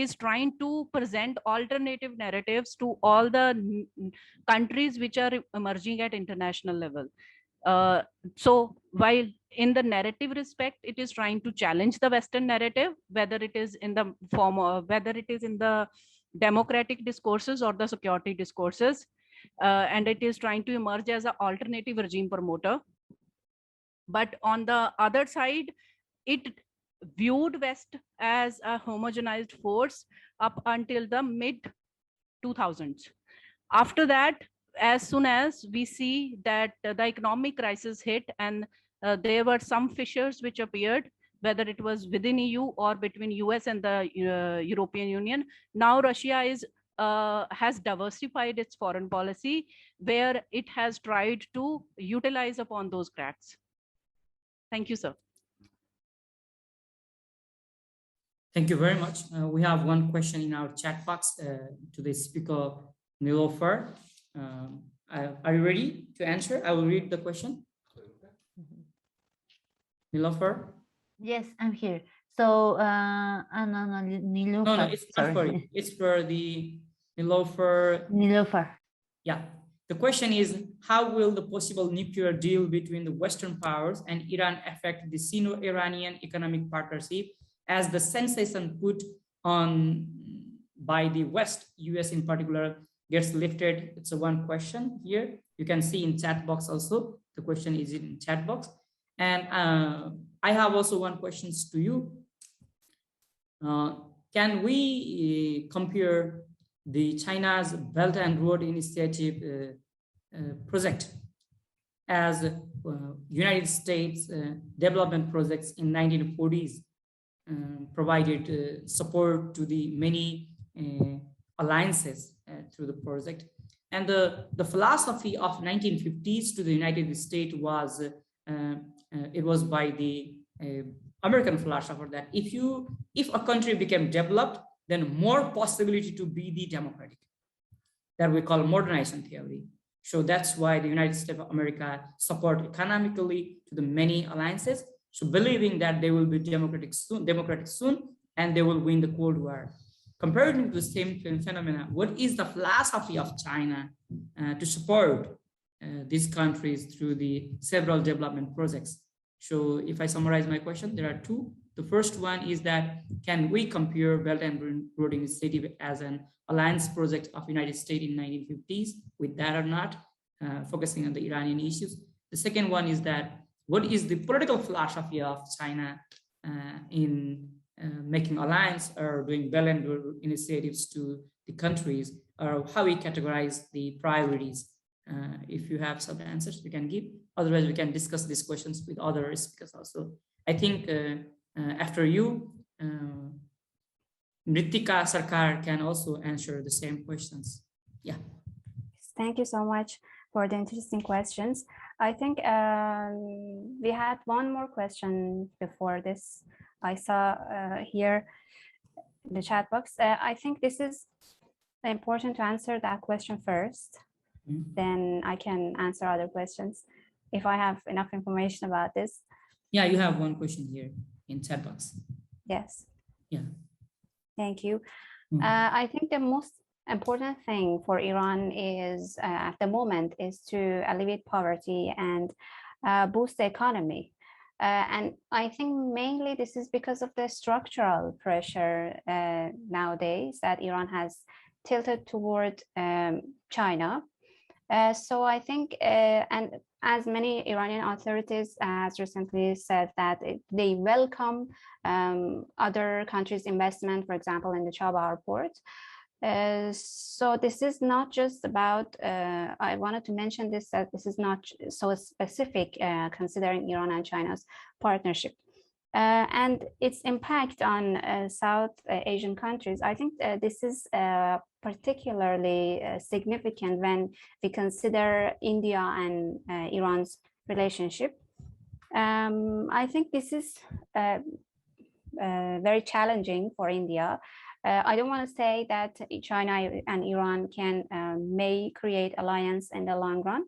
is trying to present alternative narratives to all the countries which are emerging at international level. So while in the narrative respect, it is trying to challenge the Western narrative, whether it is in the form of, whether it is in the democratic discourses or the security discourses, and it is trying to emerge as an alternative regime promoter. But on the other side, it viewed West as a homogenized force up until the mid 2000s. After that, as soon as we see that the economic crisis hit and there were some fissures which appeared, whether it was within EU or between US and the European Union, now Russia is has diversified its foreign policy, where it has tried to utilize upon those cracks. Thank you, sir. Thank you very much. We have one question in our chat box to the speaker, Niloufar. Are you ready to answer? I will read the question. Niloufar? Yes, I'm here. So, Niloufar. No, it's not for you. It's for the Niloufar. Niloufar. Yeah. The question is, how will the possible nuclear deal between the Western powers and Iran affect the Sino-Iranian economic partnership, as the sensation put on by the West, US in particular, gets lifted? It's a one question here. You can see in chat box also. The question is in chat box. And I have also one question to you. Can we compare the China's Belt and Road Initiative project as United States development projects in 1940s provided support to the many alliances through the project? And the philosophy of 1950s to the United States was it was by the American philosopher that if a country became developed, then more possibility to be the democratic, that we call modernization theory. So that's why the United States of America support economically to the many alliances, so believing that they will be democratic soon and they will win the Cold War. Comparing to the same phenomena, what is the philosophy of China to support these countries through the several development projects? So if I summarize my question, there are two. The first one is that, can we compare Belt and Road Initiative as an alliance project of United States in 1950s with that or not, focusing on the Iranian issues? The second one is that, what is the political philosophy of China in making alliance or doing Belt and Road initiatives to the countries, or how we categorize the priorities? If you have some answers we can give, otherwise we can discuss these questions with other speakers also. I think after you, Mritika Sarkar can also answer the same questions. Yeah. Thank you so much for the interesting questions. I think we had one more question before this. I saw here in the chat box. I think this is important to answer that question first. Then I can answer other questions if I have enough information about this. Yeah, you have one question here in chat box. Yes. Yeah. Thank you. I think the most important thing for Iran is at the moment is to alleviate poverty and boost the economy. And I think mainly this is because of the structural pressure nowadays that Iran has tilted toward China. So I think, and as many Iranian authorities has recently said that they welcome other countries' investment, for example, in the Chabahar port. So this is not just about, I wanted to mention this, that this is not so specific considering Iran and China's partnership. And its impact on South Asian countries, I think this is particularly significant when we consider India and Iran's relationship. I think this is very challenging for India. I don't want to say that China and Iran may create alliance in the long run,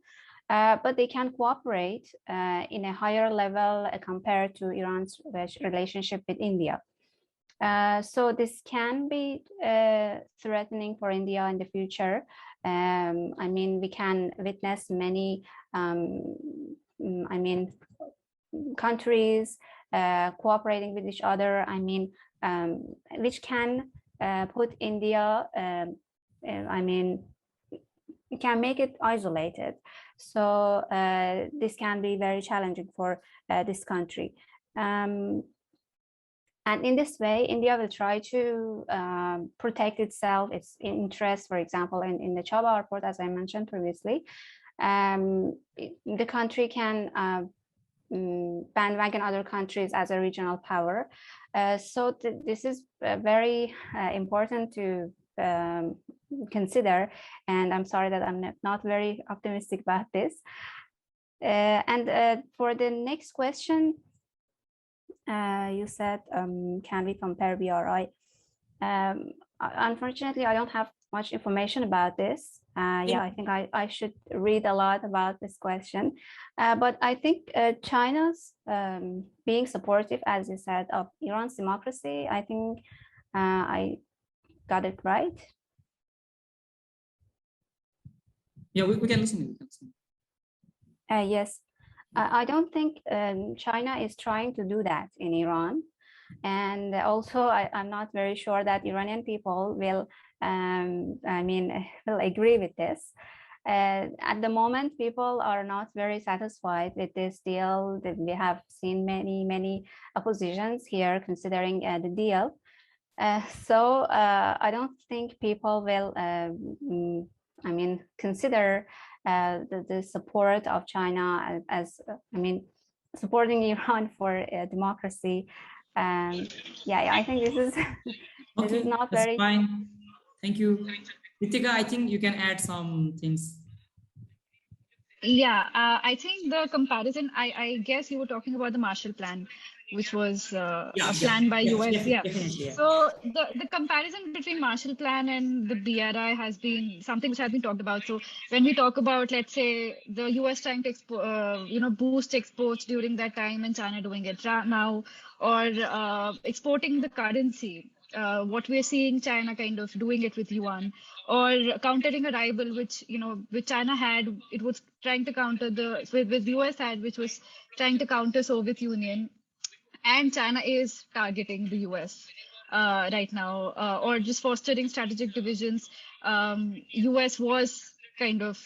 but they can cooperate in a higher level compared to Iran's relationship with India. So this can be threatening for India in the future. I mean, we can witness many, countries cooperating with each other. I mean, which can put India, it can make it isolated. So this can be very challenging for this country. And in this way, India will try to protect itself, its interests, for example, in the Chabahar port, as I mentioned previously. The country can bandwagon other countries as a regional power. So this is very important to consider, and I'm sorry that I'm not very optimistic about this. And for the next question, you said, can we compare BRI? Unfortunately, I don't have much information about this. Yeah, I think I should read a lot about this question. But I think China's being supportive, as you said, of Iran's democracy, I think I got it right. Yeah, we can listen. Yes, I don't think China is trying to do that in Iran. And also, I'm not very sure that Iranian people will, will agree with this. At the moment, people are not very satisfied with this deal. We have seen many oppositions here considering the deal. So I don't think people will, consider the support of China as, supporting Iran for democracy. Yeah, I think this is this is not very fine. Thank you, Ritika. I think you can add some things. Yeah, I think the comparison, I guess you were talking about the Marshall Plan, which was a plan by US. So the comparison between Marshall Plan and the BRI has been something which has been talked about. So when we talk about, let's say, the US trying to boost exports during that time and China doing it now, or exporting the currency, what we're seeing China kind of doing it with yuan, or countering a rival which China had, it was trying to counter with US had, which was trying to counter Soviet Union, and China is targeting the US right now, or just fostering strategic divisions. US was kind of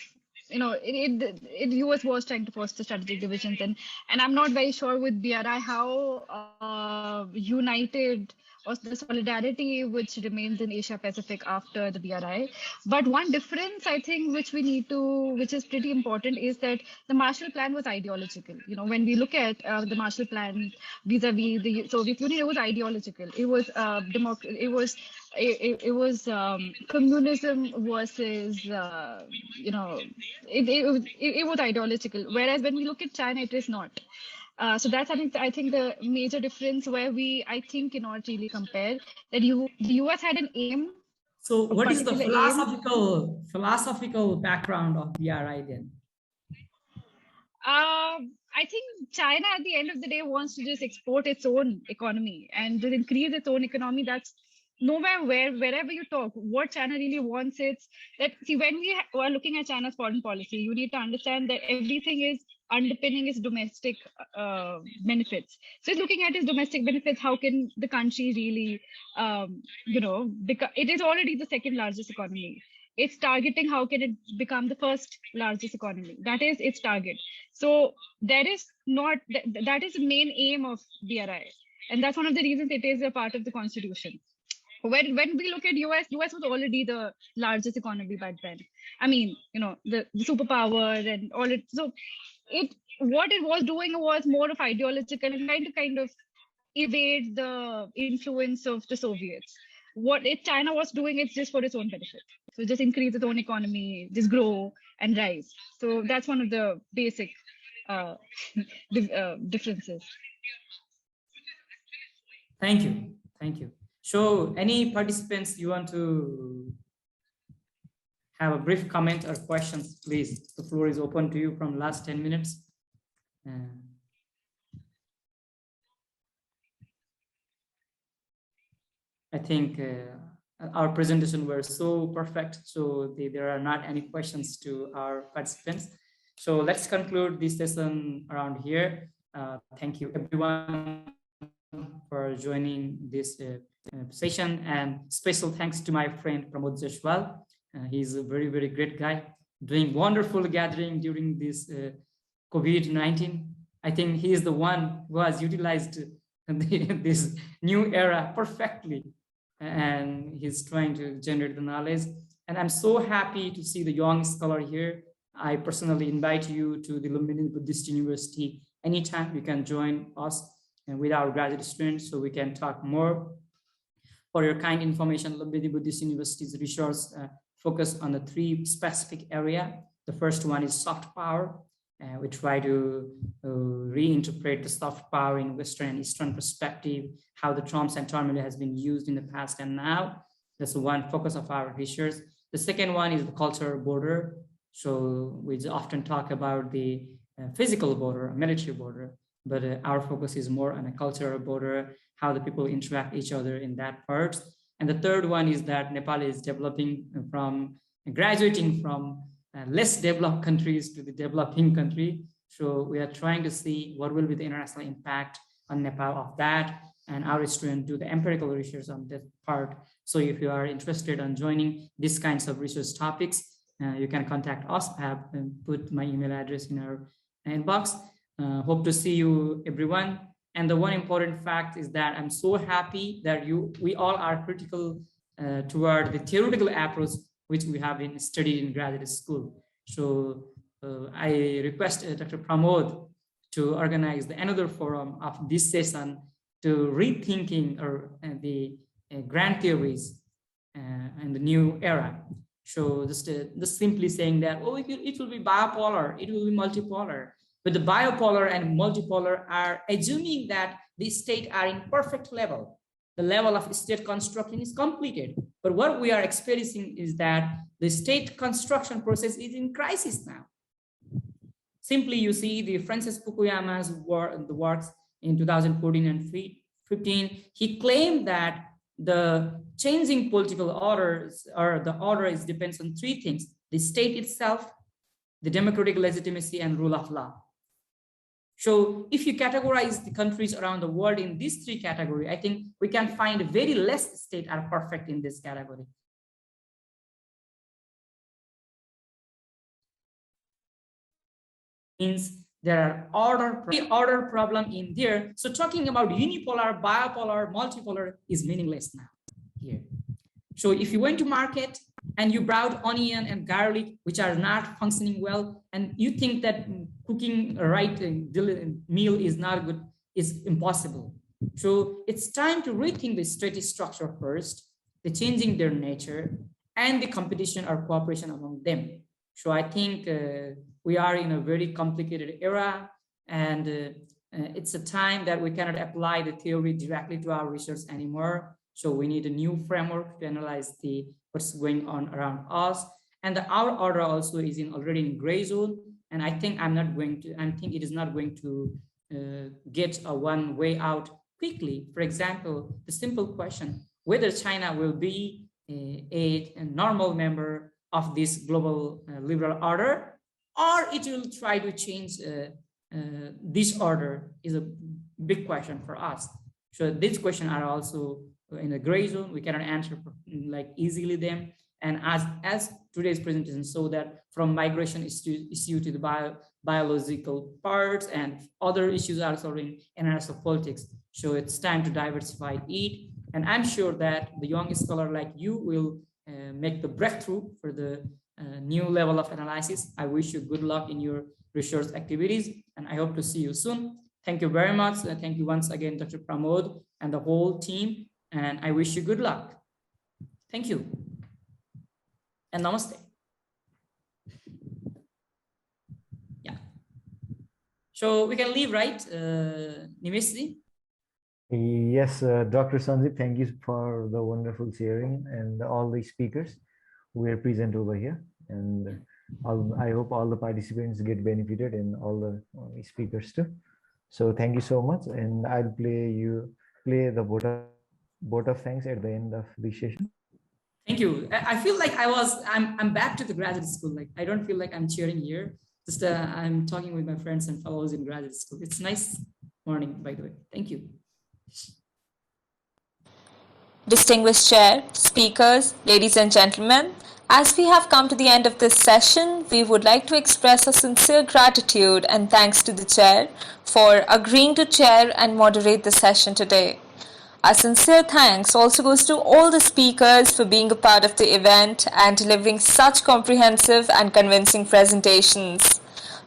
US was trying to foster strategic divisions, and I'm not very sure with BRI how united or the solidarity which remains in Asia Pacific after the BRI. But one difference I think which is pretty important, is that the Marshall Plan was ideological. When we look at the Marshall Plan vis-a-vis the Soviet Union, it was ideological. It was it was communism versus it was ideological. Whereas when we look at China, it is not. So that's I think the major difference where I think cannot really compare. That the US had an aim. So what is the philosophical background of BRI then? I think China at the end of the day wants to just export its own economy and just increase its own economy. That's wherever you talk, what China really wants is that, see, when we are looking at China's foreign policy, you need to understand that everything is underpinning its domestic benefits. So it's looking at its domestic benefits. How can the country really, it is already the second largest economy. It's targeting how can it become the first largest economy. That is its target. So that is the main aim of BRI. And that's one of the reasons it is a part of the constitution. When we look at US was already the largest economy back then. I mean, the superpower and all it. So what it was doing was more of ideological and trying to kind of evade the influence of the Soviets. What China was doing, it's just for its own benefit. So just increase its own economy, just grow and rise. So that's one of the basic differences. Thank you. So any participants you want to have a brief comment or questions, please. The floor is open to you from last 10 minutes. I think our presentation were so perfect, so there are not any questions to our participants. So let's conclude this session around here. Thank you everyone for joining this session, and special thanks to my friend Pramod Jaiswal. He's a very, very great guy, doing wonderful gathering during this COVID-19. I think he is the one who has utilized this new era perfectly, and he's trying to generate the knowledge. And I'm so happy to see the young scholar here. I personally invite you to the Lumbini Buddhist University anytime. You can join us and with our graduate students so we can talk more. For your kind information, Lumbini Buddhist University's research focus on the 3 specific areas. The first one is soft power. We try to reinterpret the soft power in Western and Eastern perspective, how the trumps and terminal has been used in the past and now. That's one focus of our research. The second one is the cultural border. So we often talk about the physical border, military border, but our focus is more on a cultural border, how the people interact each other in that part. And the third one is that Nepal is developing from, graduating from less developed countries to the developing country. So we are trying to see what will be the international impact on Nepal of that. And our students do the empirical research on that part. So if you are interested in joining these kinds of research topics, you can contact us. I have put my email address in our inbox. Hope to see you everyone. And the one important fact is that I'm so happy that we all are critical toward the theoretical approach which we have been studied in graduate school. So I request Dr. Pramod to organize another forum of this session to rethinking the grand theories and the new era. So just simply saying that, oh, it will be bipolar, it will be multipolar. But the bipolar and multipolar are assuming that the state are in perfect level. The level of state construction is completed. But what we are experiencing is that the state construction process is in crisis now. Simply, you see the Francis Fukuyama's works in 2014 and 15. He claimed that the changing political orders or the order depends on 3 things: the state itself, the democratic legitimacy, and rule of law. So if you categorize the countries around the world in these 3 categories, I think we can find very less states are perfect in this category. Means there are order problem in there. So talking about unipolar, bipolar, multipolar is meaningless now here. So if you went to market and you brought onion and garlic, which are not functioning well, and you think that cooking a right meal is not good, is impossible. So it's time to rethink the state structure first, the changing their nature, and the competition or cooperation among them. So I think we are in a very complicated era, and it's a time that we cannot apply the theory directly to our research anymore. So we need a new framework to analyze what's going on around us. And our order also is already in gray zone. And I think it is not going to get a one way out quickly. For example, the simple question, whether China will be a normal member of this global liberal order, or it will try to change this order, is a big question for us. So these questions are also in a gray zone. We cannot answer like easily them. And as today's presentation so that from migration issue to the biological parts and other issues are also in international politics. So it's time to diversify it. And I'm sure that the young scholar like you will make the breakthrough for the new level of analysis. I wish you good luck in your research activities, and I hope to see you soon. Thank you very much. Thank you once again, Dr. Pramod and the whole team, and I wish you good luck. Thank you. And namaste. Yeah. So we can leave, right, Nimeshji? Yes, Dr. Sanjeev, thank you for the wonderful sharing and all the speakers who are present over here. And I hope all the participants get benefited and all the speakers too. So thank you so much. And I'll play the Buddha. vote of thanks at the end of the session? Thank you. I feel like I'm back to the graduate school. Like, I don't feel like I'm cheering here. Just I'm talking with my friends and fellows in graduate school. It's nice morning, by the way. Thank you. Distinguished Chair, speakers, ladies and gentlemen, as we have come to the end of this session, we would like to express a sincere gratitude and thanks to the Chair for agreeing to chair and moderate the session today. Our sincere thanks also goes to all the speakers for being a part of the event and delivering such comprehensive and convincing presentations.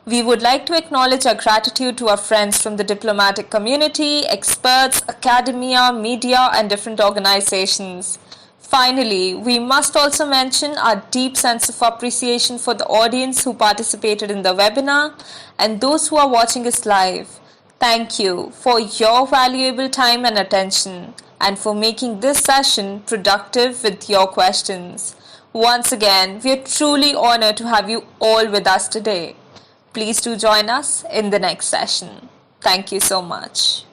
We would like to acknowledge our gratitude to our friends from the diplomatic community, experts, academia, media, and different organizations. Finally, we must also mention our deep sense of appreciation for the audience who participated in the webinar and those who are watching us live. Thank you for your valuable time and attention and for making this session productive with your questions. Once again, we are truly honored to have you all with us today. Please do join us in the next session. Thank you so much.